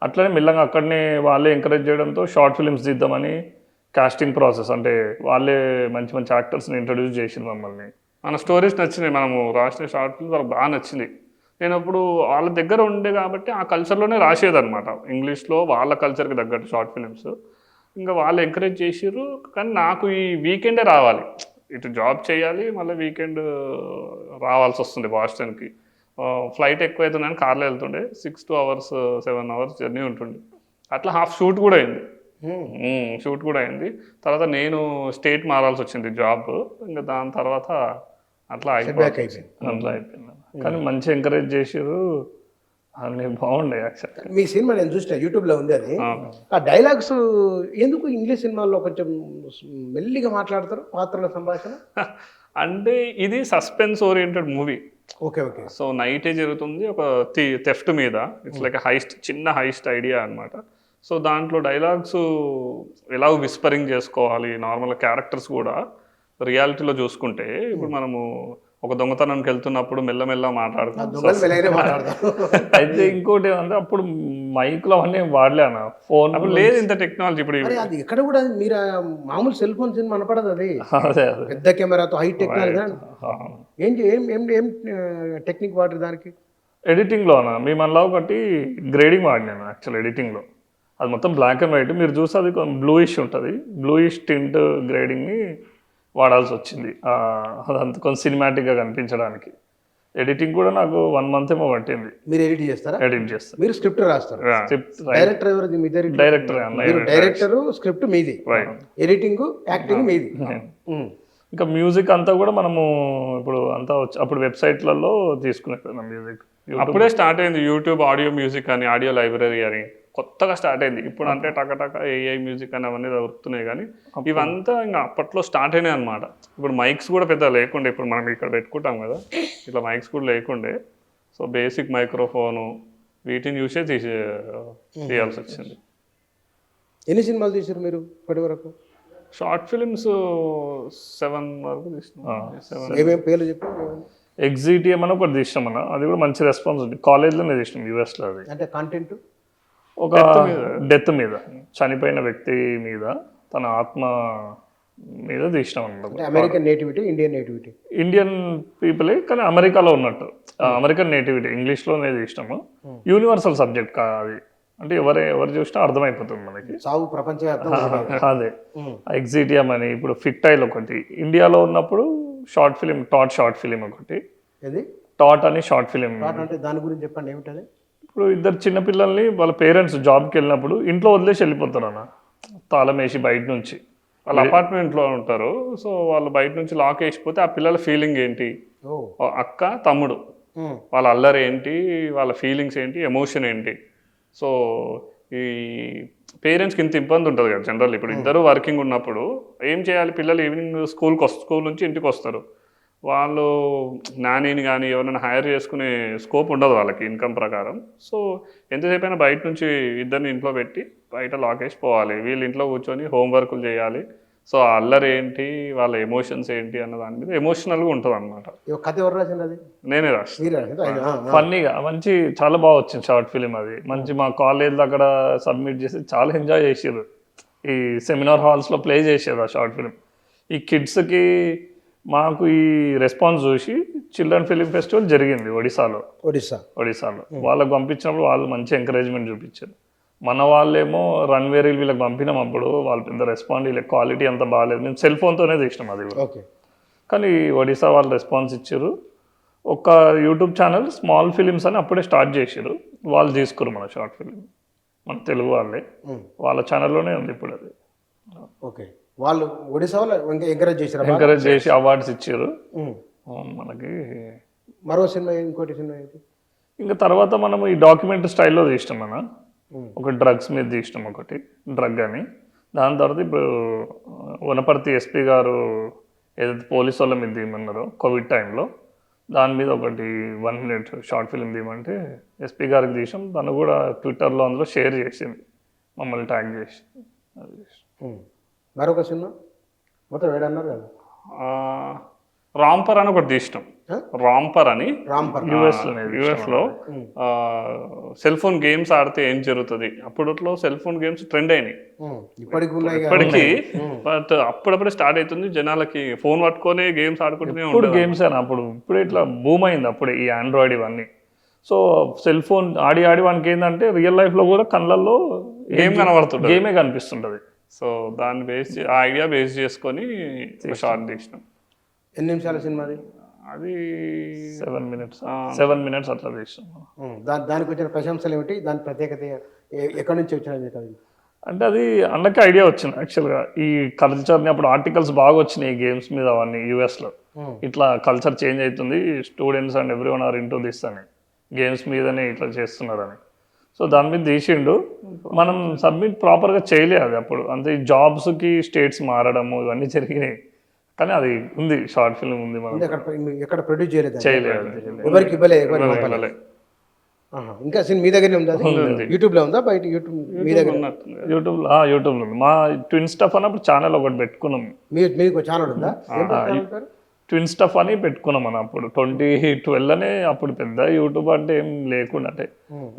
అట్లనే మెల్లగా అక్కడనే వాళ్ళే ఎంకరేజ్ చేయడంతో షార్ట్ ఫిలిమ్స్ తీద్దామని కాస్టింగ్ ప్రాసెస్, అంటే వాళ్ళే మంచి మంచి యాక్టర్స్ని ఇంట్రడ్యూస్ చేసింది మమ్మల్ని. మన స్టోరీస్ నచ్చినాయి, మనము రాసిన షార్ట్ ఫిల్మ్స్ వాళ్ళకి బాగా నచ్చింది. నేను అప్పుడు వాళ్ళ దగ్గర ఉండే కాబట్టి ఆ కల్చర్లోనే రాసేదన్నమాట, ఇంగ్లీష్లో వాళ్ళ కల్చర్కి తగ్గట్టు షార్ట్ ఫిలిమ్స్. ఇంకా వాళ్ళు ఎంకరేజ్ చేసిర్రు. కానీ నాకు ఈ వీకెండే రావాలి, ఇటు జాబ్ చేయాలి, మళ్ళీ వీకెండ్ రావాల్సి వస్తుంది బాస్టన్కి. ఫ్లైట్ ఎక్కువ అవుతుందని కార్లో వెళ్తుండే, 6 hours 7 hours జర్నీ ఉంటుండే. అట్లా హాఫ్ షూట్ కూడా అయింది. తర్వాత నేను స్టేట్ మారాల్సి వచ్చింది జాబ్. ఇంకా దాని తర్వాత అట్లా అయిపోయింది. కానీ మంచి ఎంకరేజ్ చేసారు, అన్నీ బాగుండే. యాక్చువల్గా మీ సినిమా నేను చూసిన యూట్యూబ్లో ఉంది అది. ఆ డైలాగ్స్ ఎందుకు ఇంగ్లీష్ సినిమాల్లో కొంచెం మెల్లిగా మాట్లాడతారు, పాత్రల సంభాషణ? అంటే ఇది suspense oriented movie. Okay. So నైటే జరుగుతుంది, ఒక థెఫ్ట్ మీద. ఇట్స్ లైక్ హైస్ట్, చిన్న హైస్ట్ ఐడియా అనమాట. సో దాంట్లో డైలాగ్స్ ఎలా విస్పరింగ్ చేసుకోవాలి, నార్మల్ క్యారెక్టర్స్ కూడా రియాలిటీలో చూసుకుంటే, ఇప్పుడు మనము ఒక దొంగతనానికి వెళ్తున్నప్పుడు మెల్లమెల్ల మాట్లాడుతాం. అయితే ఇంకోటి అంటే అప్పుడు మైక్లో అవన్నీ వాడలేనా, ఫోన్ అప్పుడు లేదు ఇంత టెక్నాలజీ. ఇప్పుడు అది ఎక్కడ కూడా మీరు మామూలు సెల్ ఫోన్ సినిమా అనపడదు, అది పెద్ద కెమెరాతో హై టెక్నాలజీ. ఏం టెక్నిక్ వాడరు దానికి? ఎడిటింగ్లోనా మేము అలా ఒకటి గ్రేడింగ్ వాడినాను యాక్చువల్ ఎడిటింగ్లో. అది మొత్తం బ్లాక్ అండ్ వైట్, మీరు చూస్తే అది బ్లూయిష్ ఉంటుంది, బ్లూయిష్ టింట్ గ్రేడింగ్ని వాడాల్సి వచ్చింది. అదంతా కొంచెం సినిమాటిక్గా కనిపించడానికి. ఎడిటింగ్ కూడా నాకు 1 month ఏమో పట్టింది. మీరు ఎడిట్ చేస్తారా? ఎడిట్ చేస్తాను. మీరు స్క్రిప్ట్ రాస్తారు? స్క్రిప్ట్ డైరెక్టర్ ఎవరిది? మీ డైరెక్టర్, స్క్రిప్ట్ మీది, ఎడిటింగ్ యాక్టింగ్ మీది. ఇంకా మ్యూజిక్ అంతా కూడా మనము ఇప్పుడు అంతా అప్పుడు వెబ్సైట్లలో తీసుకునేది మ్యూజిక్. అప్పుడే స్టార్ట్ అయింది యూట్యూబ్ ఆడియో మ్యూజిక్ అని, ఆడియో లైబ్రరీ అని. కొత్తగా స్టార్ట్ అయింది. ఇప్పుడు అంటే టకటక ఏఐ మ్యూజిక్ అని అవన్నీ దొరుకుతున్నాయి, కానీ ఇవంతా ఇంకా అప్పట్లో స్టార్ట్ అయినాయి అనమాట. ఇప్పుడు మైక్స్ కూడా పెద్ద లేకుండే, ఇప్పుడు మనం ఇక్కడ పెట్టుకుంటాం కదా, ఇట్లా మైక్స్ కూడా లేకుండే. సో బేసిక్ మైక్రోఫోను వీటిని చూసే తీయాల్సి వచ్చింది. ఎన్ని సినిమాలు తీసారు మీరు ఇప్పటి వరకు? షార్ట్ ఫిలిమ్స్ 7 వరకు తీసినాం. ఏమేమి పేర్లు చెప్పి? ఎగ్జిటిఎం అని ఒకటి తీసినాం అన్న, అది కూడా మంచి రెస్పాన్స్ ఉంది. కాలేజ్లోనే తీసినాం యూఎస్లో. అది అంటే కంటెంట్ ఒక డెత్ మీద, చనిపోయిన వ్యక్తి మీద, తన ఆత్మ మీద తీసినాం అన్నమాట. అంటే American nativity, Indian nativity? Indian పీపులే కానీ అమెరికాలో ఉన్నట్టు, అమెరికన్ నేటివిటీ, ఇంగ్లీష్లోనే తీసినాము. యూనివర్సల్ సబ్జెక్ట్ కాదు అది, అంటే ఎవరు చూసినా అర్థమైపోతుంది మనకి. సాగు ప్రపంచవ్యాప్తం. అదే ఎగ్జిటిఎం అని. ఇప్పుడు ఫిట్ ఐల్ ఒకటి ఇండియాలో ఉన్నప్పుడు, షార్ట్ ఫిలిం టాట్ షార్ట్ ఫిలిం ఒకటి, ఏది టాట్ అని షార్ట్ ఫిలిం. అంటే దాని గురించి చెప్పండి, ఏమిటది? ఇప్పుడు ఇద్దరు చిన్నపిల్లల్ని వాళ్ళ పేరెంట్స్ జాబ్కి వెళ్ళినప్పుడు ఇంట్లో వదిలేసి వెళ్ళిపోతారు అన్న, తాళం వేసి బయట నుంచి. వాళ్ళ అపార్ట్మెంట్లో ఉంటారు, సో వాళ్ళు బయట నుంచి లాక్ వేసిపోతే ఆ పిల్లల ఫీలింగ్ ఏంటి, అక్క తమ్ముడు వాళ్ళ అల్లరి ఏంటి, వాళ్ళ ఫీలింగ్స్ ఏంటి, ఎమోషన్ ఏంటి. సో ఈ పేరెంట్స్కి ఇంత ఇబ్బంది ఉంటుంది కదా జనరల్. ఇప్పుడు ఇద్దరు వర్కింగ్ ఉన్నప్పుడు ఏం చేయాలి, పిల్లలు ఈవినింగ్ స్కూల్ నుంచి ఇంటికి వస్తారు, వాళ్ళు నానీని కానీ ఎవరైనా హైర్ చేసుకునే స్కోప్ ఉండదు వాళ్ళకి ఇన్కమ్ ప్రకారం. సో ఎంతసేపు అయినా బయట నుంచి ఇద్దరిని ఇంట్లో పెట్టి బయట లాక్ వేసి పోవాలి, వీళ్ళు ఇంట్లో కూర్చొని హోంవర్క్లు చేయాలి. సో ఆ అల్లరి ఏంటి, వాళ్ళ ఎమోషన్స్ ఏంటి అన్న దాని మీద ఎమోషనల్గా ఉంటుంది అనమాట. కథ ఎవరు రాసింది? అది నేనే రాసిన. ఫన్నీగా మంచి, చాలా బాగా వచ్చింది షార్ట్ ఫిలిం. అది మంచి, మా కాలేజ్ అక్కడ సబ్మిట్ చేసి చాలా ఎంజాయ్ చేసారు. ఈ సెమినార్ హాల్స్లో ప్లే చేసారు ఆ షార్ట్ ఫిలిం. ఈ కిడ్స్కి మాకు ఈ రెస్పాన్స్ చూసి చిల్డ్రన్ ఫిలిం ఫెస్టివల్ జరిగింది ఒడిశాలో. వాళ్ళకి పంపించినప్పుడు వాళ్ళు మంచి ఎంకరేజ్మెంట్ చూపించారు. మన వాళ్ళేమో రన్వే రీల్ వీళ్ళకి పంపినాం, అప్పుడు వాళ్ళు పెద్ద రెస్పాండ్, వీళ్ళకి క్వాలిటీ అంత బాగాలేదు, మేము సెల్ ఫోన్తోనే తీసినాం అది కూడా. కానీ ఒడిశా వాళ్ళు రెస్పాన్స్ ఇచ్చారు. ఒక యూట్యూబ్ ఛానల్ స్మాల్ ఫిలిమ్స్ అని అప్పుడే స్టార్ట్ చేశారు, వాళ్ళు తీసుకురు మన షార్ట్ ఫిలిం, మన తెలుగు వాళ్ళే. వాళ్ళ ఛానల్లోనే ఉంది ఇప్పుడు అది. ఓకే, వాళ్ళు ఒడిశా వాళ్ళు ఎంకరేజ్ చేసి అవార్డ్స్ ఇచ్చారు మనకి. మరో సినిమా, ఇంకోటి సినిమా ఏంటి? ఇంకా తర్వాత మనం ఈ డాక్యుమెంటరీ స్టైల్లో తీసినాం మన, ఒక డ్రగ్స్ మీద తీసినాం, ఒకటి డ్రగ్ అని. దాని తర్వాత ఇప్పుడు వనపర్తి ఎస్పీ గారు ఏదైతే పోలీసు వాళ్ళ మీద తీయమన్నారో కోవిడ్ టైంలో, దాని మీద ఒకటి 1 minute షార్ట్ ఫిలిం తీయమంటే ఎస్పీ గారికి తీసాం. తను కూడా ట్విట్టర్లో అందులో షేర్ చేసింది, మమ్మల్ని ట్యాగ్ చేసి. మరొక సినిమా మొత్తం ఏడన్నారు కదా, రాంపర్ అని ఒకటి తీసినాం. రాంపర్ అని యుఎస్లో సెల్ ఫోన్ గేమ్స్ ఆడితే ఏం జరుగుతుంది, అప్పట్లో సెల్ ఫోన్ గేమ్స్ ట్రెండ్ అయినాయి ఇప్పటికీ. బట్ అప్పుడప్పుడే స్టార్ట్ అవుతుంది, జనాలకి ఫోన్ పట్టుకొని గేమ్స్ ఆడుకుంటూనే ఉంటారు. గేమ్స్ అని అప్పుడు ఇప్పుడు ఇట్లా బూమ్ అయింది అప్పుడే ఈ ఆండ్రాయిడ్ ఇవన్నీ. సో సెల్ ఫోన్ ఆడి వానికి ఏంటంటే రియల్ లైఫ్లో కూడా కళ్ళల్లో గేమ్ కనబడుతుంది, గేమే కనిపిస్తుంటుంది. సో దాన్ని ఆ ఐడియా బేస్ చేసుకొని షార్ట్ తీసినాం. ఎన్ని నిమిషాల సినిమా అది? అది 7 minutes అట్లా తీసినాం. దానికి వచ్చిన ప్రశంసలు ఏమిటి, దాని ప్రత్యేకత ఎక్కడి నుంచి వచ్చినాయి? అంటే అది అన్నకి ఐడియా వచ్చింది యాక్చువల్గా, ఈ కల్చర్ని అప్పుడు ఆర్టికల్స్ బాగా వచ్చినాయి గేమ్స్ మీద అవన్నీ యూఎస్లో. ఇట్లా కల్చర్ చేంజ్ అవుతుంది, students and every one or into this అని, గేమ్స్ మీదనే ఇట్లా చేస్తున్నారని. సో దాని మీద తీసిండు. మనం సబ్మిట్ ప్రాపర్గా చేయలేదు అది అప్పుడు, అంతే. జాబ్స్కి స్టేట్స్ మారడము ఇవన్నీ జరిగినాయి, కానీ అది ఉంది, షార్ట్ ఫిల్మ్ ఉంది. మనం ఎక్కడ ప్రొడ్యూస్ చేయలేదు, ఎవరికి ఇవ్వలేదు. ఇంకా సినిమా మీ దగ్గరనే ఉందా? యూట్యూబ్లో ఉందా? బయట మీ దగ్గర యూట్యూబ్లో ఉంది. మా ట్విన్ స్టఫ్ అన్నప్పుడు ఛానల్ ఒకటి పెట్టుకున్నాం. మీకు ఛానల్ ఉందా? ట్విన్ స్టఫ్ అని పెట్టుకున్నాం మనం అప్పుడు 2012 అనే. అప్పుడు పెద్ద యూట్యూబ్ అంటే ఏం లేకుండా, అంటే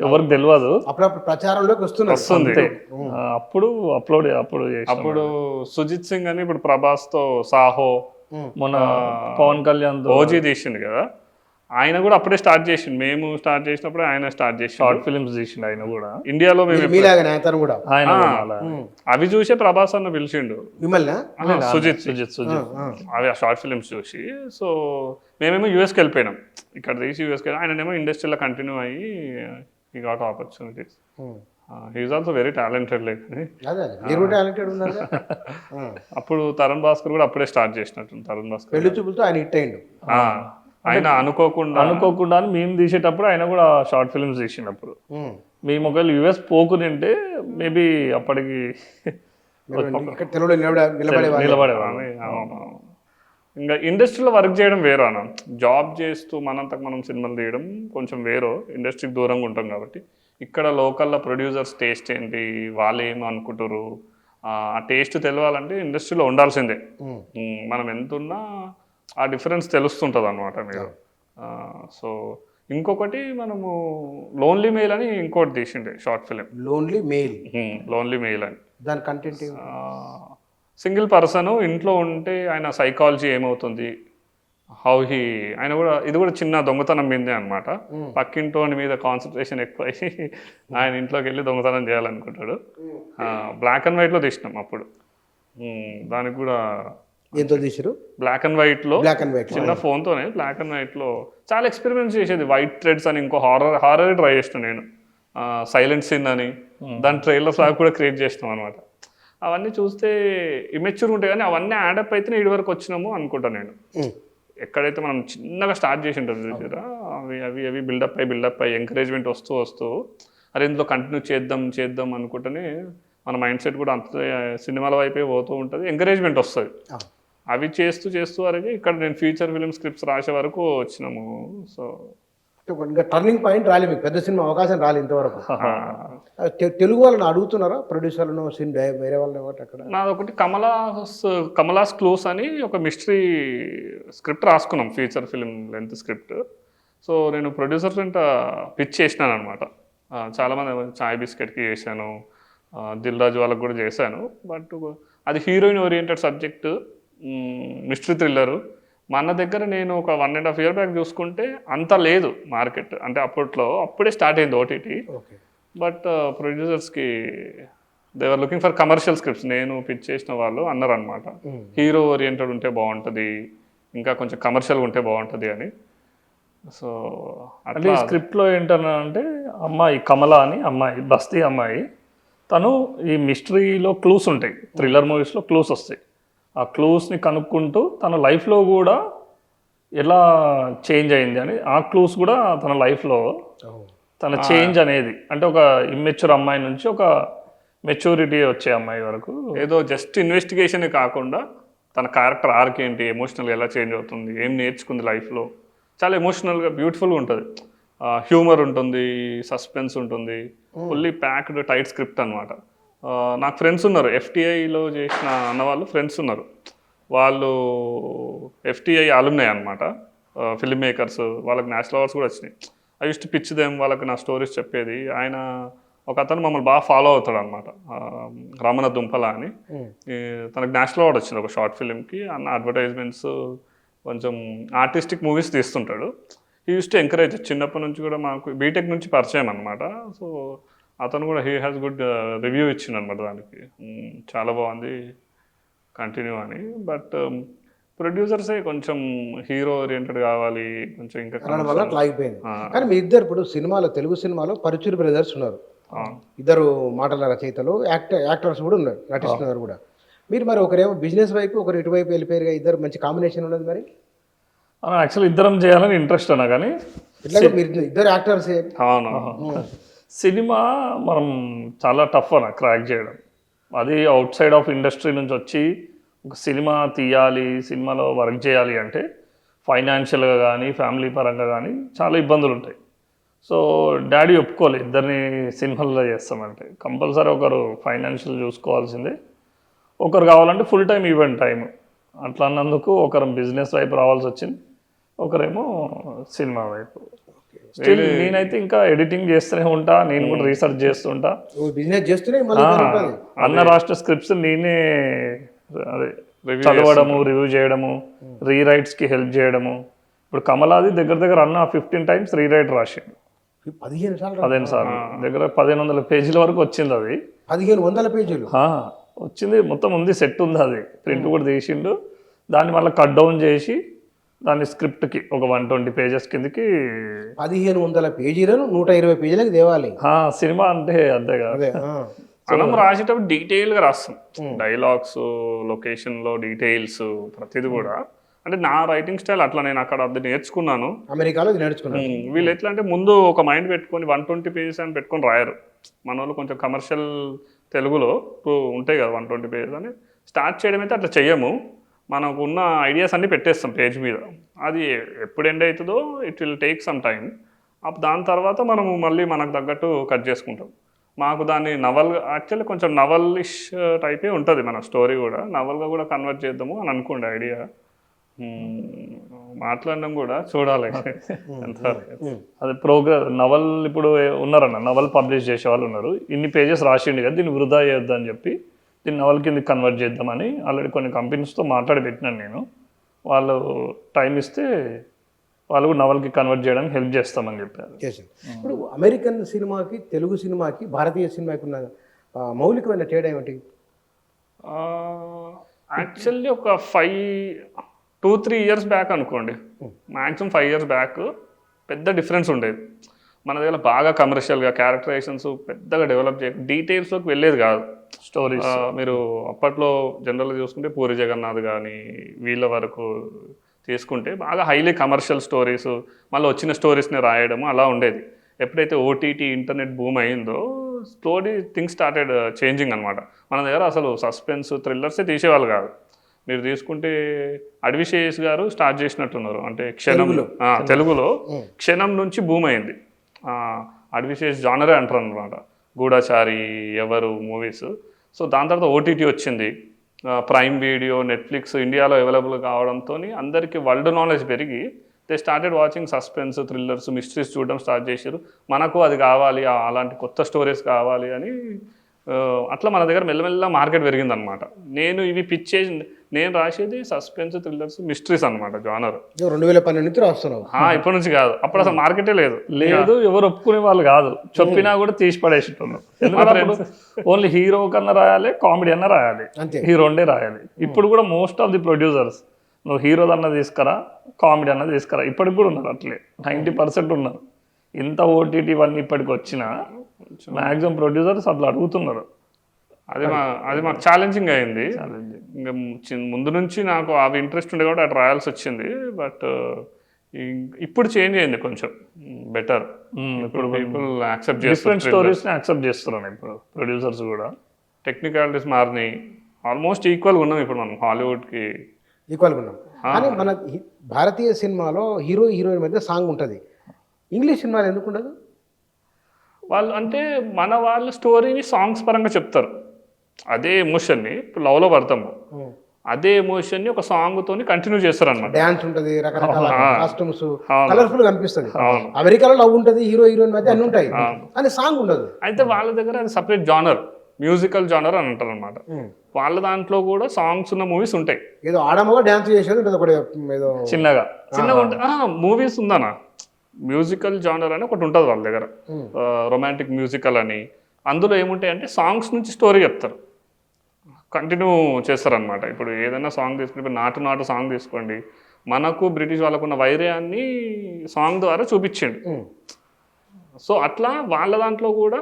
ఎవరికి తెలియదు, అప్పుడప్పుడు ప్రచారంలోకి వస్తుంది. అప్పుడు సుజిత్ సింగ్ అని, ఇప్పుడు ప్రభాస్ తో సాహో, మన పవన్ కళ్యాణ్ ఓజీ తీసిండు కదా, ఆయన కూడా అప్పుడే స్టార్ట్ చేసిండు. మేము స్టార్ట్ చేసినప్పుడు ఆయన స్టార్ట్ చేసి షార్ట్ ఫిల్మ్స్ తీసిండు ఆయన కూడా ఇండియాలో. మేము అవి చూసే ప్రభాస్ అన్న పిలిచిండు మిమ్మల్ని, సుజిత్ అవి ఆ షార్ట్ ఫిల్మ్స్ చూసి. సో మేమేమో యూఎస్కి వెళ్ళిపోయినాం, ఇక్కడ తీసి యూఎస్కి వెళ్ళి, ఆయనేమో ఇండస్ట్రీలో కంటిన్యూ అయ్యి he got opportunities. He's also very talented. అప్పుడు తరుణ్ భాస్కర్ కూడా అప్పుడే స్టార్ట్ చేసినట్టు. తరుణ్ భాస్కర్ పెళ్లి చూపులతో ఆయన హిట్ అయ్యిండు. ఆయన అనుకోకుండా అని మేము తీసేటప్పుడు ఆయన కూడా షార్ట్ ఫిల్మ్స్ తీసినప్పుడు మేము ఒకవేళ యుఎస్ పోకునింటే మేబీ అప్పటికి ఇక్కడ తెలుగులో నిలబడేవాళ్ళు. నిలబడేవాడిని. ఇంకా ఇండస్ట్రీలో వర్క్ చేయడం వేరు అన్న. జాబ్ చేస్తూ మనంతకు మనం సినిమాలు తీయడం కొంచెం వేరు, ఇండస్ట్రీకి దూరంగా ఉంటాం కాబట్టి. ఇక్కడ లోకల్లో ప్రొడ్యూసర్స్ టేస్ట్ ఏంటి, వాళ్ళు ఏమి అనుకుంటారు, ఆ టేస్ట్ తెలియాలంటే ఇండస్ట్రీలో ఉండాల్సిందే. మనం ఎంతున్నా ఆ డిఫరెన్స్ తెలుస్తుంటుంది అనమాట మీరు. సో ఇంకొకటి మనము లోన్లీ మెయిల్ అని ఇంకోటి తీసిండే షార్ట్ ఫిలిం. లోన్లీ మెయిల్ అని దాని కంటెంట్ సింగిల్ పర్సన్ ఇంట్లో ఉంటే ఆయన సైకాలజీ ఏమవుతుంది, ఆయన కూడా ఇది కూడా చిన్న దొంగతనం మీదే అనమాట. పక్కింటోని మీద కాన్సన్ట్రేషన్ ఎక్కువ అయ్యి ఆయన ఇంట్లోకి వెళ్ళి దొంగతనం చేయాలనుకుంటాడు. బ్లాక్ అండ్ వైట్లో తీసినాం అప్పుడు. దానికి కూడా ఎంతో తీసారు. బ్లాక్ అండ్ వైట్లో చిన్న ఫోన్తోనే బ్లాక్ అండ్ వైట్లో చాలా ఎక్స్పెరిమెంట్స్ చేసేది. వైట్ థ్రెడ్స్ అని ఇంకో హారర్ ట్రై చేసిన నేను, సైలెంట్ సీన్ అని దాని ట్రైలర్స్ లాగా కూడా క్రియేట్ చేసినాం అనమాట. అవన్నీ చూస్తే ఇమెచ్యూర్ ఉంటాయి కానీ అవన్నీ యాడప్ అయితే ఇటు వరకు వచ్చినాము అనుకుంటా నేను. ఎక్కడైతే మనం చిన్నగా స్టార్ట్ చేసి ఉంటుంది చూసారా, అవి బిల్డప్ అయ్యి ఎంకరేజ్మెంట్ వస్తూ అరే ఇందులో కంటిన్యూ చేద్దాం అనుకుంటేనే మన మైండ్ సెట్ కూడా అంత సినిమాల వైపే పోతూ ఉంటుంది, ఎంకరేజ్మెంట్ వస్తుంది. అవి చేస్తూ వరకు ఇక్కడ నేను ఫీచర్ ఫిలిం స్క్రిప్ట్స్ రాసే వరకు వచ్చినాము. సో ఇంకా టర్నింగ్ పాయింట్ రాలే, మీకు పెద్ద సినిమా అవకాశం రాలేదు ఇంతవరకు. తెలుగు వాళ్ళని అడుగుతున్నారా ప్రొడ్యూసర్లను, వేరే వాళ్ళని? అక్కడ నాదొకటి కమలాస్ క్లూస్ అని ఒక మిస్టరీ స్క్రిప్ట్ రాసుకున్నాం, feature film length script. So నేను ప్రొడ్యూసర్ వెంట పిచ్ చేసినాను అనమాట. చాలామంది చాయ్ బిస్కెట్కి చేశాను, దిల్ రాజు వాళ్ళకి కూడా చేశాను. బట్ అది heroine oriented subject, mystery thriller. మన దగ్గర నేను ఒక 1.5 year బ్యాక్ చూసుకుంటే అంత లేదు మార్కెట్. అంటే అప్పుడే స్టార్ట్ అయింది ఓటీటీ. బట్ ప్రొడ్యూసర్స్కి they are looking for commercial scripts. నేను పిచ్ చేసిన వాళ్ళు అన్నారు అనమాట, హీరో ఓరియంటెడ్ ఉంటే బాగుంటుంది, ఇంకా కొంచెం కమర్షియల్గా ఉంటే బాగుంటుంది అని. సో అంటే స్క్రిప్ట్లో ఏంటన్నా అంటే కమల అని అమ్మాయి, బస్తీ అమ్మాయి, తను ఈ మిస్టరీలో క్లూస్ ఉంటాయి, థ్రిల్లర్ మూవీస్లో క్లూస్ వస్తాయి. ఆ క్లూస్ని కనుక్కుంటూ తన లైఫ్లో కూడా ఎలా చేంజ్ అయింది అని, ఆ క్లూస్ కూడా తన లైఫ్లో తన చేంజ్ అనేది, అంటే ఒక ఇమ్మెచ్యూర్ అమ్మాయి నుంచి ఒక మెచ్యూరిటీ వచ్చే అమ్మాయి వరకు, ఏదో జస్ట్ ఇన్వెస్టిగేషన్ కాకుండా తన క్యారెక్టర్ ఆర్క్ ఏంటి, ఎమోషనల్గా ఎలా చేంజ్ అవుతుంది, ఏం నేర్చుకుంది లైఫ్లో, చాలా ఎమోషనల్గా బ్యూటిఫుల్గా ఉంటుంది. హ్యూమర్ ఉంటుంది, సస్పెన్స్ ఉంటుంది, ఫుల్లీ ప్యాక్డ్ టైట్ స్క్రిప్ట్ అనమాట. నాకు ఫ్రెండ్స్ ఉన్నారు, ఎఫ్టీఐలో చేసిన అన్నవాళ్ళు ఫ్రెండ్స్ ఉన్నారు. వాళ్ళు ఎఫ్టీఐ అలుమ్నై అనమాట, ఫిల్మ్ మేకర్స్. వాళ్ళకి నేషనల్ అవార్డ్స్ కూడా వచ్చినాయి. I use to pitch them, వాళ్ళకి నా స్టోరీస్ చెప్పేది. ఒక అతను మమ్మల్ని బాగా ఫాలో అవుతాడు అనమాట, రమణ దుంపల అని. తనకు నేషనల్ అవార్డ్ వచ్చింది ఒక షార్ట్ ఫిలింకి. అన్న అడ్వర్టైజ్మెంట్స్, కొంచెం ఆర్టిస్టిక్ మూవీస్ తీస్తుంటాడు. He used to encourage. చిన్నప్పటి నుంచి కూడా మాకు బీటెక్ నుంచి పరిచయం అనమాట. సో అతను కూడా హీ హ్యాస్ గుడ్ రివ్యూ ఇచ్చిండు అనమాట దానికి, చాలా బాగుంది కంటిన్యూ అని. బట్ ప్రొడ్యూసర్సే కొంచెం హీరో ఓరియంటెడ్ కావాలి కొంచెం, ఇంకా వల్ల ఆగిపోయింది. కానీ మీ ఇద్దరు ఇప్పుడు తెలుగు సినిమాలో పరుచూరి బ్రదర్స్ ఉన్నారు, ఇద్దరు మాటల రచయితలు, యాక్టర్స్ కూడా ఉన్నారు, నటిస్తున్నారు కూడా. మీరు మరి ఒకరేమో బిజినెస్ వైపు, ఒకరు ఇటువైపు వెళ్ళిపోయారు, ఇద్దరు మంచి కాంబినేషన్ ఉన్నది. మరి యాక్చువల్లీ ఇద్దరం చేయాలని ఇంట్రెస్ట్ అన్నా, కానీ ఇట్లా మీరు ఇద్దరు యాక్టర్సే. సినిమా మనం చాలా టఫ్ అన్న క్రాక్ చేయడం. అది అవుట్ సైడ్ ఆఫ్ ఇండస్ట్రీ నుంచి వచ్చి ఒక సినిమా తీయాలి, సినిమాలో వర్క్ చేయాలి అంటే ఫైనాన్షియల్గా కానీ ఫ్యామిలీ పరంగా కానీ చాలా ఇబ్బందులు ఉంటాయి. సో డాడీ ఒప్పుకోలేదు ఇద్దరిని సినిమాల్లో చేస్తామంటే. కంపల్సరీ ఒకరు ఫైనాన్షియల్ చూసుకోవాల్సిందే, ఒకరు కావాలంటే ఫుల్ టైం ఈవెంట్ టైం. అట్లా అన్నందుకు ఒకరు బిజినెస్ వైపు రావాల్సి వచ్చింది, ఒకరేమో సినిమా వైపు. స్టిల్ నేనైతే ఇంకా ఎడిటింగ్ చేస్తూనే ఉంటా, నేను కూడా రీసెర్చ్ చేస్తుంటా, బిజినెస్ చేస్తూనే. అన్న రాష్ట్ర స్క్రిప్ట్స్ నేనే అదే చదవడము, రివ్యూ చేయడము, రీరైట్స్కి హెల్ప్ చేయడము. ఇప్పుడు కమలాది దగ్గర అన్న 15 times రీరైట్ రాసిండు, 15 సార్లు, దగ్గర 1500 పేజీల వరకు వచ్చింది. అది 1500 పేజీలు వచ్చింది, మొత్తం ఉంది, సెట్ ఉంది, అది ప్రింట్ కూడా తీసిండు. దాన్ని మళ్ళీ కట్ డౌన్ చేసి దాని స్క్రిప్ట్కి ఒక 120 pages కిందకి 1500 పేజీలను 120 పేజీలకు తేవాలి. సినిమా అంటే అంతే కదా. మనం రాసేటప్పుడు డీటెయిల్గా రాస్తాం, డైలాగ్స్, లొకేషన్లో డీటెయిల్స్, ప్రతిది కూడా అంటే నా రైటింగ్ స్టైల్ అట్లా, నేను అక్కడ అది నేర్చుకున్నాను. అమెరికాలో ఇది నేర్చుకున్నాను. వీళ్ళు ఎట్లా అంటే ముందు ఒక మైండ్ పెట్టుకొని 120 పేజెస్ అని పెట్టుకొని రాయరు. మన వాళ్ళు కొంచెం కమర్షియల్ తెలుగులో ఉంటాయి కదా 120 పేజెస్ అని స్టార్ట్ చేయడం అయితే అట్లా చెయ్యము. మనకు ఉన్న ఐడియాస్ అన్నీ పెట్టేస్తాం పేజ్ మీద. అది ఎప్పుడు ఎండ్ అవుతుందో it will take some time. దాని తర్వాత మనము మళ్ళీ మనకు తగ్గట్టు కట్ చేసుకుంటాం. మాకు దాన్ని నవల్, యాక్చువల్లీ కొంచెం నవలిష్ టైపే ఉంటుంది మన స్టోరీ కూడా, నవల్గా కూడా కన్వర్ట్ చేద్దాము అని అనుకోండి ఐడియా. మాట్లాడడం కూడా చూడాలి ఎంత. అదే నవల్ ఇప్పుడు ఉన్నారన్న, నవల్ పబ్లిష్ చేసే వాళ్ళు ఉన్నారు. ఇన్ని పేజెస్ రాసిండు కదా, దీన్ని వృధా చేయొద్దు అని చెప్పి దీన్ని నవల్ కింద కన్వర్ట్ చేద్దామని ఆల్రెడీ కొన్ని కంపెనీస్తో మాట్లాడి పెట్టినాను నేను. వాళ్ళు టైం ఇస్తే వాళ్ళు కూడా నవల్కి కన్వర్ట్ చేయడానికి హెల్ప్ చేస్తామని చెప్పారు. ఇప్పుడు అమెరికన్ సినిమాకి, తెలుగు సినిమాకి, భారతీయ సినిమాకి ఉన్న మౌలికమైన తేడా ఏమిటి? యాక్చువల్లీ ఒక 2-3 ఇయర్స్ బ్యాక్ అనుకోండి, మ్యాక్సిమం 5 ఇయర్స్ బ్యాక్ పెద్ద డిఫరెన్స్ ఉండేది. మన దగ్గర బాగా కమర్షియల్గా క్యారెక్టరైజేషన్స్ పెద్దగా డెవలప్ చేయ, డీటెయిల్స్లోకి వెళ్ళేది కాదు స్టోరీస్. మీరు అప్పట్లో జనరల్గా చూసుకుంటే పూరి జగన్నాథ్ కానీ వీళ్ళ వరకు తీసుకుంటే బాగా హైలీ కమర్షియల్ స్టోరీస్, మళ్ళీ వచ్చిన స్టోరీస్ని రాయడము అలా ఉండేది. ఎప్పుడైతే ఓటీటీ ఇంటర్నెట్ బూమ్ అయిందో స్టోరీ థింగ్స్ స్టార్టెడ్ చేంజింగ్ అనమాట. మన దగ్గర అసలు సస్పెన్స్ థ్రిల్లర్సే తీసేవాళ్ళు కాదు. మీరు తీసుకుంటే అడ్విశేష్ గారు స్టార్ట్ చేసినట్టున్నారు, అంటే తెలుగులో క్షణం నుంచి బూమ్ అయింది. అడ్విశేష్ జానరే అంటారు అనమాట, గూఢచారి, ఎవరు మూవీస్. సో దాని తర్వాత ఓటీటీ వచ్చింది, ప్రైమ్ వీడియో, నెట్ఫ్లిక్స్ ఇండియాలో అవైలబుల్ కావడంతో అందరికీ వరల్డ్ నాలెడ్జ్ పెరిగి they started watching suspense, thrillers, mysteries చూడడం స్టార్ట్ చేశారు. మనకు అది కావాలి, అలాంటి కొత్త స్టోరీస్ కావాలి అని అట్లా మన దగ్గర మెల్లమెల్ల మార్కెట్ పెరిగిందనమాట. నేను ఇవి పిచ్చేసి నేను రాసేది సస్పెన్స్, థ్రిల్లర్స్, మిస్టరీస్ అనమాట జానర్. 2012 నుంచి రాస్తున్నావు? ఇప్పటి నుంచి కాదు, అప్పుడు అసలు మార్కెటే లేదు. ఎవరు ఒప్పుకునే వాళ్ళు కాదు, చెప్పినా కూడా తీసి పడేసేట్టున్నారు. ఎందుకంటే ఓన్లీ హీరో కన్నా రాయాలి, కామెడీ అన్నా రాయాలి, ఈ రెండే రాయాలి. ఇప్పుడు కూడా మోస్ట్ ఆఫ్ ది ప్రొడ్యూసర్స్ నువ్వు హీరో అన్న తీసుకురా, కామెడీ అన్న తీసుకురా, ఇప్పటికి కూడా ఉన్నారు అట్లే 90% ఉన్నారు. ఇంత ఓటీటీ ఇవన్నీ ఇప్పటికి వచ్చినా మ్యాక్సిమం ప్రొడ్యూసర్స్ అట్లా అడుగుతున్నారు. అది మాకు ఛాలెంజింగ్ అయింది. ఇంకా ముందు నుంచి నాకు అవి ఇంట్రెస్ట్ ఉండే కాబట్టి అటు రాయాల్సి వచ్చింది. బట్ ఇప్పుడు చేంజ్ అయింది కొంచెం బెటర్. ఇప్పుడు పీపుల్ యాక్సెప్ట్ చేస్తారు, స్టోరీస్ని యాక్సెప్ట్ చేస్తున్నారు ఇప్పుడు ప్రొడ్యూసర్స్ కూడా. టెక్నికాలిటీస్ మారినాయి, ఆల్మోస్ట్ ఈక్వల్గా ఉన్నాం ఇప్పుడు మనం హాలీవుడ్కి ఈక్వల్గా ఉన్నాం. కానీ మన భారతీయ సినిమాలో హీరో హీరోయిన్ మధ్య సాంగ్ ఉంటుంది, ఇంగ్లీష్ సినిమాలో ఎందుకు ఉండదు? వాళ్ళు అంటే మన వాళ్ళు స్టోరీని సాంగ్స్ పరంగా చెప్తారు. అదే ఎమోషన్ని ఇప్పుడు లవ్లో పడతాము, అదే ఎమోషన్ని ఒక సాంగ్తో కంటిన్యూ చేస్తారు అన్నమాట. డ్యాన్స్ ఉంటుంది, రకరకాల కాస్ట్యూమ్స్, కలర్ఫుల్ అనిపిస్తుంది. అమెరికాలో లవ్ ఉంటుంది, హీరో హీరోయిన్ మధ్య అన్ని ఉంటాయి, కానీ సాంగ్ ఉండదు. అయితే వాళ్ళ దగ్గర అది సపరేట్ జానర్, మ్యూజికల్ జానర్ అని అంటారు అనమాట. వాళ్ళ దాంట్లో కూడా సాంగ్స్ ఉన్న మూవీస్ ఉంటాయి. ఏదో ఆడమగా డ్యాన్స్ చేసేది ఏదో చిన్నగా ఉంటాయి మూవీస్ ఉందనా. మ్యూజికల్ జానర్ అని ఒకటి ఉంటుంది వాళ్ళ దగ్గర, రొమాంటిక్ మ్యూజికల్ అని. అందులో ఏముంటాయి అంటే సాంగ్స్ నుంచి స్టోరీ చెప్తారు, కంటిన్యూ చేస్తారనమాట. ఇప్పుడు ఏదైనా సాంగ్ తీసుకుంటే, ఇప్పుడు నాటు నాటు సాంగ్ తీసుకోండి, మనకు బ్రిటిష్ వాళ్ళకున్న వైర్యాన్ని సాంగ్ ద్వారా చూపించండి. సో అట్లా వాళ్ళ దాంట్లో కూడా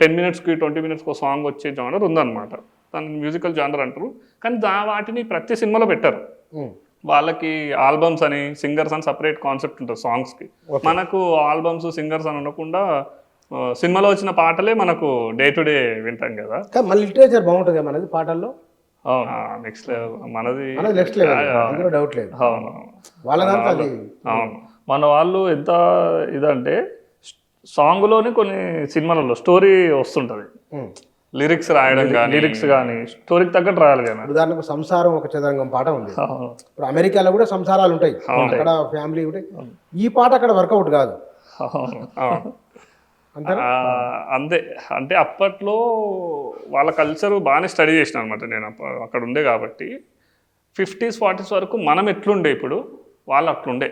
10 మినిట్స్కి 20 మినిట్స్కి ఒక సాంగ్ వచ్చే జానర్ ఉందన్నమాట. దాన్ని మ్యూజికల్ జానర్ అంటారు. కానీ వాటిని ప్రతి సినిమాలో పెట్టారు. వాళ్ళకి ఆల్బమ్స్ అని, సింగర్స్ అని సపరేట్ కాన్సెప్ట్ ఉంటుంది సాంగ్స్కి. మనకు ఆల్బమ్స్, సింగర్స్ అని ఉండకుండా సినిమాలో వచ్చిన పాటలే మనకు డే టు డే వింటాం కదా. మన లిటరేచర్ బాగుంటుంది మనది పాటల్లో. నెక్స్ట్ లెవెల్ మనది, నెక్స్ట్ లెవెల్, అందులో డౌట్ లేదు. వాళ్ళ దాంట్లో అది మన వాళ్ళు ఎంత ఇదంటే సాంగ్లోనే కొన్ని సినిమాలలో స్టోరీ వస్తుంటుంది, లిరిక్స్ రాయడం కానీ స్టోరీకి తగ్గట్టు రాయాలి కానీ. ఉదాహరణకు సంసారం ఒక చదరంగం పాట ఉంది. ఇప్పుడు అమెరికాలో కూడా సంసారాలు ఉంటాయి, అక్కడ ఫ్యామిలీ ఉంటాయి. ఈ పాట అక్కడ వర్కౌట్ కాదు అంతే. అంటే అప్పట్లో వాళ్ళ కల్చర్ బాగానే స్టడీ చేసిన అనమాట నేను అక్కడ ఉండే కాబట్టి. 50s 40s వరకు మనం ఎట్లుండే ఇప్పుడు వాళ్ళు అట్లుండే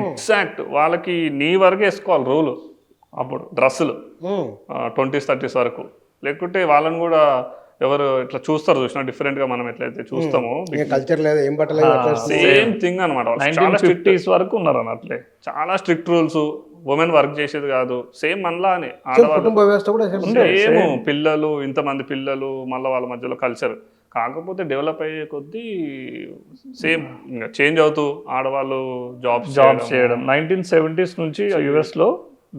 ఎగ్జాక్ట్. వాళ్ళకి నీ వరకు వేసుకోవాలి రూలు అప్పుడు డ్రెస్సులు 20s 30s వరకు. లేకుంటే వాళ్ళని కూడా ఎవరు ఇట్లా చూస్తారు, చూసినా డిఫరెంట్గా మనం ఎట్లయితే చూస్తామో కల్చర్ లేదు, ఏం పట్టలేదు, సేమ్ థింగ్ అనమాట. 1950s వరకు ఉన్నారు అన్నట్లే. చాలా స్ట్రిక్ట్ రూల్స్, ఉమెన్ వర్క్ చేసేది కాదు, సేమ్ మనలానే కుటుంబ వ్యవస్థ కూడా సేమ్. పిల్లలు, ఇంతమంది పిల్లలు, మళ్ళీ వాళ్ళ మధ్యలో కల్చర్. కాకపోతే డెవలప్ అయ్యే కొద్దీ సేమ్ ఇంకా చేంజ్ అవుతూ ఆడవాళ్ళు జాబ్స్ చేయడం 1970s నుంచి US లో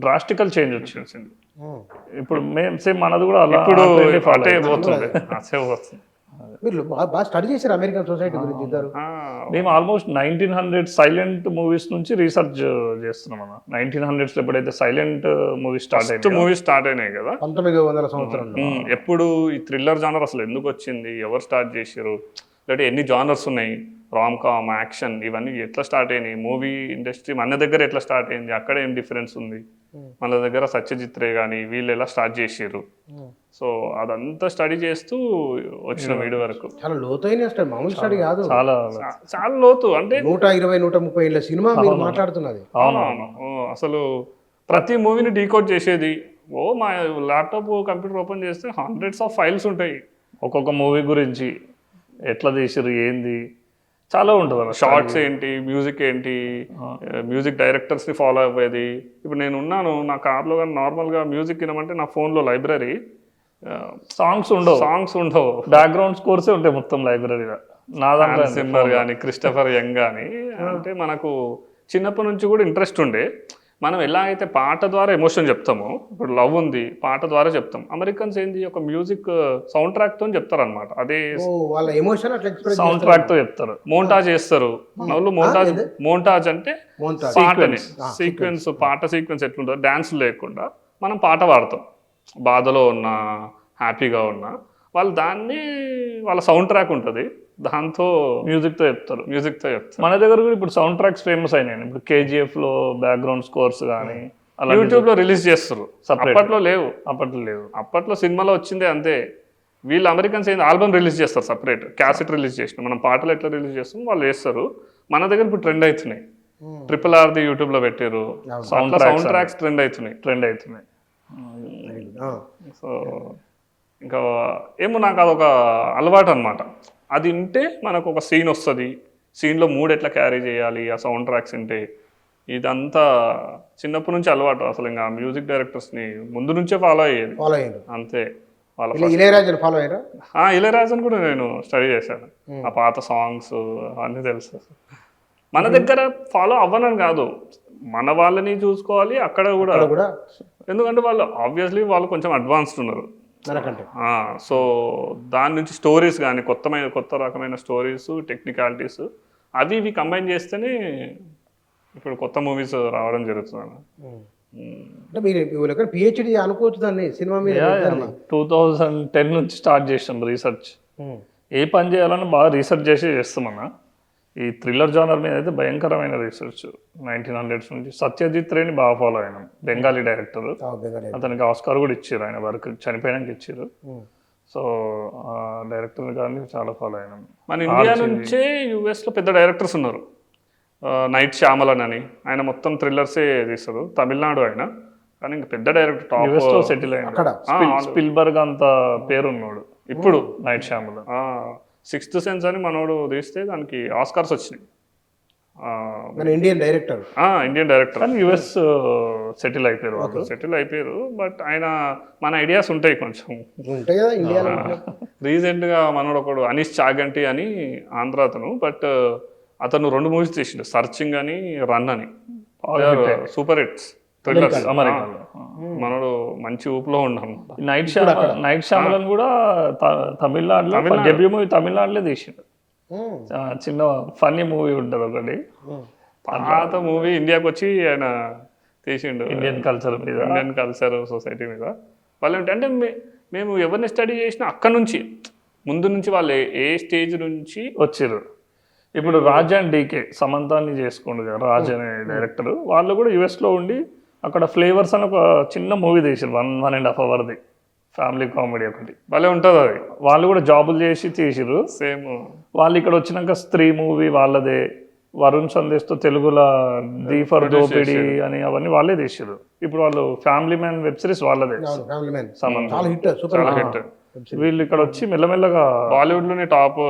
డ్రాస్టికల్ చేంజ్ వచ్చింది. ఇప్పుడు మేము సేమ్ మనది కూడా అలా ఇప్పుడు ఆ trend ఏ follow అటే అవుతుంది. పోతుంది అటే పోతుంది. మీరు బాగా స్టడీ చేశారు అమెరికన్ సొసైటీ గురించి ఇద్దరు. ఆ, మేము ఆల్మోస్ట్ 1900 సైలెంట్ మూవీస్ నుంచి రీసెర్చ్ చేస్తున్నాం అన్న. 1900s లో ఎప్పుడైతే సైలెంట్ మూవీ స్టార్ట్ ఫస్ట్ అయింది మూవీ స్టార్ట్ అయినాయి కదా 1900 సంవత్సరంలో. ఎప్పుడు ఈ థ్రిల్లర్ జానర్ అసలు ఎందుకు వచ్చింది, ఎవరు స్టార్ట్ చేశారు, లేదంటే ఎన్ని జానర్స్ ఉన్నాయి, రామ్ కామ్, యాక్షన్, ఇవన్నీ ఎట్లా స్టార్ట్ అయినాయి, మూవీ ఇండస్ట్రీ మన దగ్గర ఎట్లా స్టార్ట్ అయింది, అక్కడ ఏం డిఫరెన్స్ ఉంది, మన దగ్గర సత్యజిత్ రే కానీ వీళ్ళు ఎలా స్టార్ట్ చేసారు. సో అదంతా స్టడీ చేస్తూ వచ్చిన వీడి వరకు చాలా లోతైన స్టడీ, మామూలు స్టడీ కాదు. చాలా చాలా లోతు. అంటే 120-130 ఏళ్ళ సినిమా మీరు మాట్లాడుతున్నది. అవునవును. అసలు ప్రతి మూవీని డీకోడ్ చేసేది. మా ల్యాప్టాప్ కంప్యూటర్ ఓపెన్ చేస్తే హండ్రెడ్స్ ఆఫ్ ఫైల్స్ ఉంటాయి. ఒక్కొక్క మూవీ గురించి ఎట్లా తీసారు ఏంది చాలా ఉంటుంది అన్న. షార్ట్స్ ఏంటి, మ్యూజిక్ ఏంటి, మ్యూజిక్ డైరెక్టర్స్ని ఫాలో అవ్వేది. ఇప్పుడు నేను ఉన్నాను నా కార్లో, కానీ నార్మల్గా మ్యూజిక్ వినమంటే నా ఫోన్లో లైబ్రరీ సాంగ్స్ ఉండవు, బ్యాక్గ్రౌండ్ స్కోర్సే ఉంటాయి మొత్తం లైబ్రరీలో. నా దాంట్లో సిమ్మర్ కానీ క్రిస్టఫర్ యంగ్ కానీ. అంటే మనకు చిన్నప్పటి నుంచి కూడా ఇంట్రెస్ట్ ఉండే. మనం ఎలా అయితే పాట ద్వారా ఎమోషన్ చెప్తామో, ఇప్పుడు లవ్ ఉంది పాట ద్వారా చెప్తాం. అమెరికన్స్ ఏంది ఒక మ్యూజిక్ సౌండ్ ట్రాక్తో చెప్తారనమాట. అదే వాళ్ళ ఎమోషన్ అట్లా ఎక్స్ప్రెస్ సౌండ్ ట్రాక్తో చెప్తారు, మోంటాజ్ చేస్తారు మన వాళ్ళు. మోంటాజ్ అంటే పాటని సీక్వెన్స్, పాట సీక్వెన్స్ ఎట్లుంటుందో డ్యాన్స్ లేకుండా మనం పాట పాడతాం. బాధలో ఉన్నా హ్యాపీగా ఉన్నా వాళ్ళు దాన్ని వాళ్ళ సౌండ్ ట్రాక్ ఉంటుంది, దాంతో మ్యూజిక్తో చెప్తారు. మన దగ్గర కూడా ఇప్పుడు సౌండ్ ట్రాక్స్ ఫేమస్ అయినాయి. ఇప్పుడు KGF లో బ్యాక్గ్రౌండ్ స్కోర్స్ కానీ అలా యూట్యూబ్ లో రిలీజ్ చేస్తారు. అప్పట్లో లేవు. అప్పట్లో సినిమాలో వచ్చిందే అంతే. వీళ్ళు అమెరికన్స్ ఏంది ఆల్బమ్ రిలీజ్ చేస్తారు, సపరేట్ క్యాసెట్ రిలీజ్ చేసిన. మనం పాటలు ఎట్లా రిలీజ్ చేస్తాం వాళ్ళు చేస్తారు. మన దగ్గర ఇప్పుడు ట్రెండ్ అవుతున్నాయి. RRRది యూట్యూబ్ లో పెట్టారు, సౌండ్ ట్రాక్స్ ట్రెండ్ అవుతున్నాయి. సో ఇంకా ఏమో నాకు అదొక అలవాటు అనమాట. అది వింటే మనకు ఒక సీన్ వస్తుంది, సీన్లో మూడ్ ఎట్లా క్యారీ చేయాలి ఆ సౌండ్ ట్రాక్స్ వింటే. ఇదంతా చిన్నప్పటి నుంచి అలవాటు. అసలు ఇంకా మ్యూజిక్ డైరెక్టర్స్ని ముందు నుంచే ఫాలో అయ్యారు అంతే. ఇళయరాజాని కూడా నేను స్టడీ చేశాను. ఆ పాత సాంగ్స్ అన్నీ తెలుసు. మన దగ్గర ఫాలో అవ్వనని కాదు, మన వాళ్ళని చూసుకోవాలి అక్కడ కూడా. ఎందుకంటే వాళ్ళు ఆబ్వియస్లీ వాళ్ళు కొంచెం అడ్వాన్స్డ్ ఉన్నారు. సో దాని నుంచి స్టోరీస్ కానీ కొత్త రకమైన స్టోరీస్, టెక్నికాలిటీస్ అవి ఇవి కంబైన్ చేస్తేనే ఇప్పుడు కొత్త మూవీస్ రావడం జరుగుతుంది. అంటే మీరు PhD అనుకోవచ్చు దాన్ని సినిమా మీద. 2010 నుంచి స్టార్ట్ చేసాం రీసెర్చ్. ఏ పని చేయాలని బాగా రీసెర్చ్ చేస్తామన్నా. ఈ థ్రిల్లర్ జానర్ మీద అయితే భయంకరమైన రీసెర్చ్ 1900s నుంచి. సత్యజిత్ రేని బాగా ఫాలో అయినాం, బెంగాలీ డైరెక్టర్. అతనికి ఆస్కార్ కూడా ఇచ్చారు, ఆయన వర్క్ చనిపోయానికి ఇచ్చారు. సో ఆ డైరెక్టర్ కానీ చాలా ఫాలో అయినాం. మన ఇండియా నుంచే US లో పెద్ద డైరెక్టర్స్ ఉన్నారు. నైట్ శ్యామలన్ అని, ఆయన మొత్తం థ్రిల్లర్సే తీస్తాడు. తమిళనాడు ఆయన, కానీ ఇంకా పెద్ద డైరెక్టర్, టాప్ సెటిల్ అయినాడు. స్పిల్బర్గ్ అంత పేరున్నాడు ఇప్పుడు. నైట్ శ్యామలన్, సిక్స్త్ సెన్స్ అని మనోడు తీస్తే దానికి ఆస్కార్స్ వచ్చినాయి. ఇండియన్ డైరెక్టర్ కానీ US సెటిల్ అయిపోయారు. బట్ ఆయన మన ఐడియాస్ ఉంటాయి కొంచెం. రీసెంట్గా మనోడు ఒకడు అనీష్ చాగంటి అని ఆంధ్ర అతను, బట్ అతను 2 మూవీస్ తీసిండు, సర్చింగ్ అని, రన్ అని. Super hits thrillers. మనోడు మంచి ఊపులో ఉన్నాం. నైట్ శ్యామలన్ కూడా తమిళనాడులో డెబ్యూ మూవీ తమిళనాడులో తీసిండు. చిన్న ఫన్నీ మూవీ ఉంటుంది ఒకటి. పాత మూవీ ఇండియాకి వచ్చి ఆయన తీసిండు, ఇండియన్ కల్చర్ సొసైటీ మీద. వాళ్ళు ఏంటంటే మేము ఎవరిని స్టడీ చేసినా అక్కడ నుంచి ముందు నుంచి వాళ్ళు ఏ స్టేజ్ నుంచి వచ్చారు. ఇప్పుడు రాజ్ అండ్ DK సమంతాన్ని చేసుకోండి కదా, రాజ్ అనే డైరెక్టర్. వాళ్ళు కూడా US లో ఉండి అక్కడ ఫ్లేవర్స్ అని ఒక చిన్న మూవీ తీసారు, 1.5 hours ఫ్యామిలీ కామెడీ ఒకటి. భలే ఉంటుంది అది. వాళ్ళు కూడా జాబులు చేసి తీసిరు సేమ్. వాళ్ళు ఇక్కడ వచ్చినాక స్త్రీ మూవీ వాళ్ళదే, వరుణ్ సందేశ్తో తెలుగులో దీఫర్ దోపిడి అని అవన్నీ వాళ్ళే తీసారు. ఇప్పుడు వాళ్ళు ఫ్యామిలీ మ్యాన్ వెబ్ సిరీస్ వాళ్ళదే. వీళ్ళు ఇక్కడ వచ్చి మెల్లమెల్లగా బాలీవుడ్ లోనే టాప్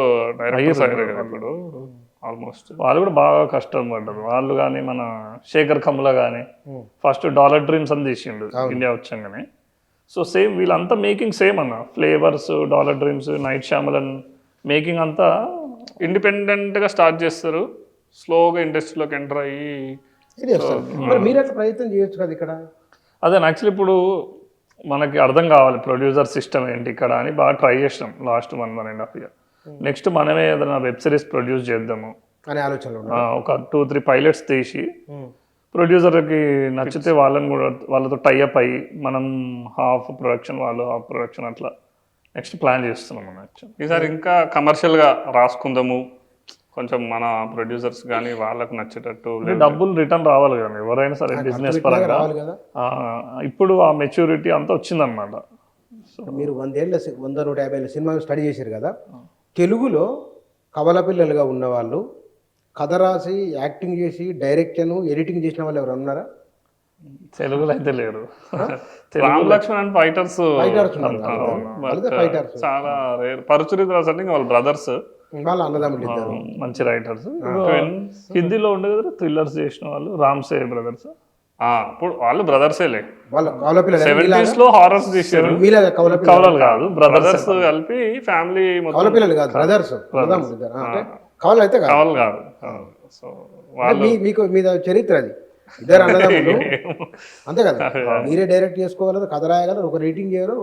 డైరెక్టర్స్ అయ్యారు కదా ఇప్పుడు ఆల్మోస్ట్. వాళ్ళు కూడా బాగా కష్టం పడ్డారు. వాళ్ళు కానీ మన శేఖర్ కమ్లా కానీ ఫస్ట్ డాలర్ డ్రీమ్స్ అని తీసిండు ఇండియా వచ్చాగానే. సో సేమ్ వీళ్ళంతా మేకింగ్ సేమ్ అన్న. Flavours, dollar dreams, night Shyamalan, making అంతా ఇండిపెండెంట్గా స్టార్ట్ చేస్తారు, స్లోగా ఇండస్ట్రీలోకి ఎంటర్ అయ్యి ఇది వస్తారు. మరి మీరు అట్లా ప్రయత్నం చేయొచ్చు కదా ఇక్కడ. అదే యాక్చువల్లీ ఇప్పుడు మనకి అర్థం కావాలి ప్రొడ్యూసర్ సిస్టమ్ ఏంటి ఇక్కడ అని బాగా ట్రై చేసినాం లాస్ట్ 1.5 year. నెక్స్ట్ మనమే ఏదైనా వెబ్ సిరీస్ ప్రొడ్యూస్ చేద్దాము అనే ఆలోచనలు ఒక 2-3 పైలట్స్ తీసి ప్రొడ్యూసర్కి నచ్చితే వాళ్ళని కూడా వాళ్ళతో టైఅప్ అయ్యి మనం హాఫ్ ప్రొడక్షన్ వాళ్ళు హాఫ్ ప్రొడక్షన్ అట్లా నెక్స్ట్ ప్లాన్ చేస్తున్నాం మనం యాక్చువల్లీ. ఈసారి ఇంకా కమర్షియల్గా రాసుకుందాము, కొంచెం మన ప్రొడ్యూసర్స్ కానీ వాళ్ళకు నచ్చేటట్టు. డబ్బులు రిటర్న్ రావాలి కదా ఎవరైనా సరే బిజినెస్ పరంగా. రావాలి కదా. ఇప్పుడు ఆ మెచ్యూరిటీ అంతా వచ్చిందనమాట. మీరు 100-150 సినిమాలు స్టడీ చేశారు కదా. తెలుగులో కవల పిల్లలుగా ఉన్నవాళ్ళు, కథ రాసి యాక్టింగ్ చేసి డైరెక్షన్ ఎడిటింగ్ చేసిన వాళ్ళు ఎవరు ఉన్నారా? తెలుగులో అయితే లేరు. Ram Lakshman and fighters fighters చాలా రేర్. పరుచురిత రాజు అంటే వాళ్ళ బ్రదర్స్, వాళ్ళ అన్నదమ్ములు ఇద్దరు మంచి రైటర్స్. హిందీలో ఉండే కదా థ్రిల్లర్స్ చేసిన వాళ్ళు రామ్సే బ్రదర్స్. ఇప్పుడు వాళ్ళు బ్రదర్సేలే. వాళ్ళ కవల పిల్లలు 70s లో హారర్స్ తీశారు. కవలలు కాదు బ్రదర్స్ కలిపి ఫ్యామిలీ కవల పిల్లలు కాదు, బ్రదర్స్ అన్నదమ్ములు ఇద్దరు. అంటే కవలు అయితే కాదు. కవలు కాదు. సో మీకు మీద చరిత్ర అది. ఇద్దరు అన్నదమ్ములు అంతే కదా. మీరే డైరెక్ట్ చేసుకోగలరు, కథ రాయగలరు, ఒక రేటింగ్ చేయరు.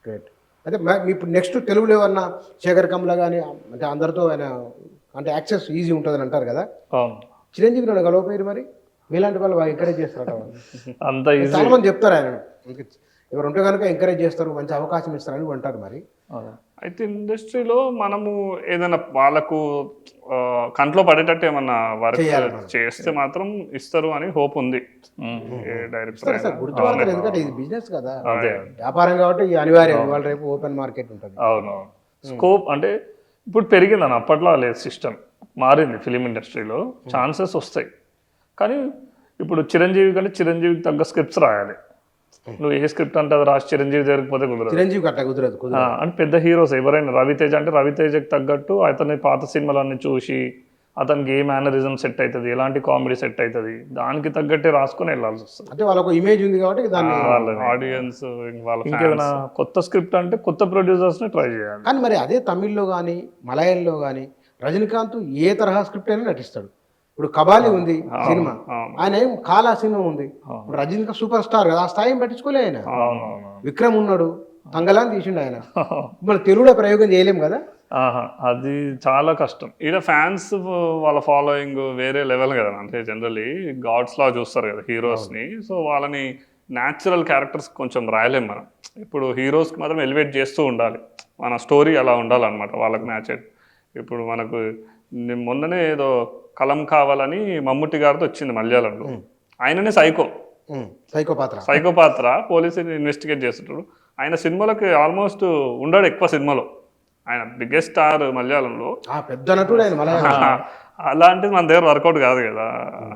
గ్రేట్. అయితే ఇప్పుడు నెక్స్ట్ తెలుగులో ఏమన్నా శేఖర్ కమ్ల కానీ అంటే అందరితో ఆయన అంటే యాక్సెస్ ఈజీ ఉంటుందని అంటారు కదా. చిరంజీవి నాడు గలవపోయారు, మరి మీలాంటి వాళ్ళు బాగా ఎంకరేజ్ చేస్తారు. అంత చాలా మంది చెప్తారు ఆయన ఎవరు ఉంటే కనుక ఎంకరేజ్ చేస్తారు, మంచి అవకాశం ఇస్తారని అంటారు. మరి అయితే ఇండస్ట్రీలో మనము ఏదైనా వాళ్ళకు కంట్లో పడేటట్టు ఏమన్నా వర్క్ చేస్తే మాత్రం ఇస్తారు అని హోప్ ఉంది డైరెక్టర్. గుర్తుపడతారు, ఎందుకంటే ఇది బిజినెస్ కదా, వ్యాపారం కాబట్టి అనివార్యం. ఇవాళ రేపు ఓపెన్ మార్కెట్ ఉంటుంది. అవును. స్కోప్ అంటే ఇప్పుడు పెరిగిందని, అప్పట్లో లేదు, సిస్టమ్ మారింది. ఫిలిం ఇండస్ట్రీలో ఛాన్సెస్ వస్తాయి, కానీ ఇప్పుడు చిరంజీవి కంటే చిరంజీవికి తగ్గ స్క్రిప్ట్స్ రాయాలి. నువ్వు ఏ స్క్రిప్ట్ అంటే అది రాసి చిరంజీవి జరిగిపోతే కుదరదు. చిరంజీవి కట్ట కుదరదు. అంటే పెద్ద హీరోస్ ఎవరైనా, రవితేజ అంటే రవితేజకి తగ్గట్టు అతని పాత సినిమాలన్నీ చూసి అతనికి ఏ మేనరిజం సెట్ అవుతుంది, ఎలాంటి కామెడీ సెట్ అవుతుంది, దానికి తగ్గట్టే రాసుకొని వెళ్ళాల్సి వస్తుంది. అంటే వాళ్ళకు ఇమేజ్ ఉంది కాబట్టి దాన్ని ఆడియన్స్ ఇంకేమైనా కొత్త స్క్రిప్ట్ అంటే కొత్త ప్రొడ్యూసర్స్ని ట్రై చేయాలి. కానీ మరి అదే తమిళ్లో కానీ మలయాళంలో కానీ రజనీకాంత్ ఏ తరహా స్క్రిప్ట్ అయినా నటిస్తాడు. ఇప్పుడు కబాలి ఉంది సినిమా, ఆయన ఏం కాలా సినిమా ఉంది. ఇప్పుడు రజనీకాంత్ సూపర్ స్టార్ కదా, ఆ స్థాయిని పట్టించుకోలే ఆయన. విక్రమ్ ఉన్నాడు, తంగలాన్ని తీసిండు ఆయన. మన తెలుగులో ప్రయోగం చేయలేం కదా. అది చాలా కష్టం. ఈడ ఫ్యాన్స్ వాళ్ళ ఫాలోయింగ్ వేరే లెవెల్ కదా. అంటే జనరల్లీ గాడ్స్ లా చూస్తారు కదా హీరోస్ని. సో వాళ్ళని న్యాచురల్ క్యారెక్టర్స్ కొంచెం రాయలేం మనం. ఇప్పుడు హీరోస్కి మాత్రం ఎలివేట్ చేస్తూ ఉండాలి, మన స్టోరీ అలా ఉండాలన్నమాట వాళ్ళకి న్యాచురల్. ఇప్పుడు మనకు మొన్ననే ఏదో కలం కావాలని మమ్ముట్టి గారితో వచ్చింది మలయాళంలో. ఆయననే సైకో పాత్ర పోలీసు ఇన్వెస్టిగేట్ చేస్తుంటాడు. ఆయన సినిమాలకి ఆల్మోస్ట్ ఉండడు ఎక్కువ సినిమాలో. ఆయన బిగ్గెస్ట్ స్టార్ మలయాళంలో, పెద్ద నటుడు ఆయన. అలాంటిది మన దగ్గర వర్కౌట్ కాదు కదా.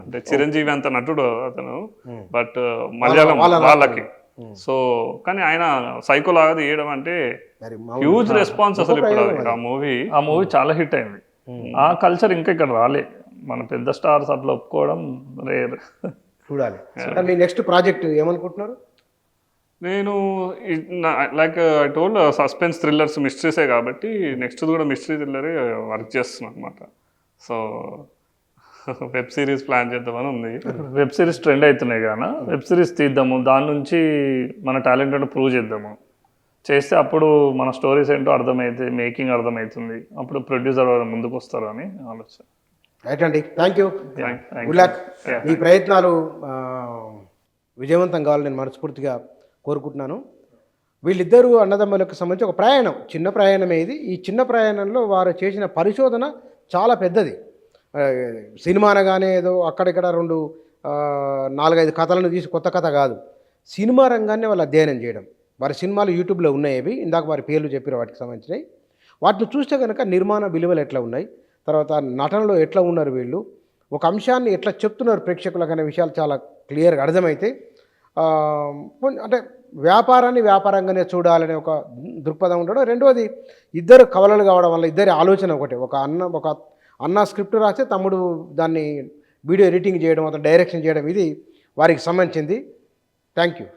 అంటే చిరంజీవి అంత నటుడు అతను, బట్ మలయాళం వాళ్ళకి. సో కానీ ఆయన సైకో లాగా తీయడం అంటే హ్యూజ్ రెస్పాన్స్ అసలు. ఇప్పుడు ఆ మూవీ చాలా హిట్ అయింది. ఆ కల్చర్ ఇంకా ఇక్కడ రాలే. మన పెద్ద స్టార్స్ అట్లా ఒప్పుకోవడం రేర్. చూడాలి. మీ నెక్స్ట్ ప్రాజెక్ట్ ఏమనుకుంటున్నారు? నేను like I told suspense thrillers మిస్టరీసే కాబట్టి నెక్స్ట్ కూడా మిస్టరీ థ్రిల్లరే వర్క్ చేస్తున్నాను అనమాట. సో వెబ్ సిరీస్ ప్లాన్ చేద్దామని ఉంది. వెబ్ సిరీస్ ట్రెండ్ అవుతున్నాయి కానీ వెబ్ సిరీస్ తీద్దాము, దాని నుంచి మన టాలెంట్ అంటే ప్రూవ్ చేద్దాము. చేస్తే అప్పుడు మన స్టోరీస్ ఏంటో అర్థమవుతుంది, మేకింగ్ అర్థమవుతుంది, అప్పుడు ప్రొడ్యూసర్ ముందుకు వస్తారు అని ఆలోచన. రైట్ అండి, థ్యాంక్ యూ, గుడ్ లక్. మీ ప్రయత్నాలు విజయవంతం కావాలని నేను మనస్ఫూర్తిగా కోరుకుంటున్నాను. వీళ్ళిద్దరూ అన్నదమ్ములకు సంబంధించి ఒక ప్రయాణం, చిన్న ప్రయాణమే ఇది. ఈ చిన్న ప్రయాణంలో వారు చేసిన పరిశోధన చాలా పెద్దది. సినిమా అనగానే ఏదో అక్కడిక్కడ 4-5 కథలను తీసి కొత్త కథ కాదు, సినిమా రంగాన్ని వాళ్ళు అధ్యయనం చేయడం. వారి సినిమాలు యూట్యూబ్లో ఉన్నాయి, అవి ఇందాక వారి పేర్లు చెప్పారు, వాటికి సంబంధించినవి. వాటిని చూస్తే కనుక నిర్మాణ విలువలు ఎట్లా ఉన్నాయి, తర్వాత నటనలో ఎట్లా ఉన్నారు వీళ్ళు, ఒక అంశాన్ని ఎట్లా చెప్తున్నారు ప్రేక్షకులకు అనే విషయాలు చాలా క్లియర్గా అర్థమైతే, అంటే వ్యాపారాన్ని వ్యాపారంగానే చూడాలనే ఒక దృక్పథం ఉండడం. రెండవది, ఇద్దరు కవలలు కావడం వల్ల ఇద్దరి ఆలోచన ఒకటే. ఒక అన్న స్క్రిప్ట్ రాస్తే తమ్ముడు దాన్ని వీడియో ఎడిటింగ్ చేయడం, అతను డైరెక్షన్ చేయడం, ఇది వారికి సంబంధించింది. Thank you.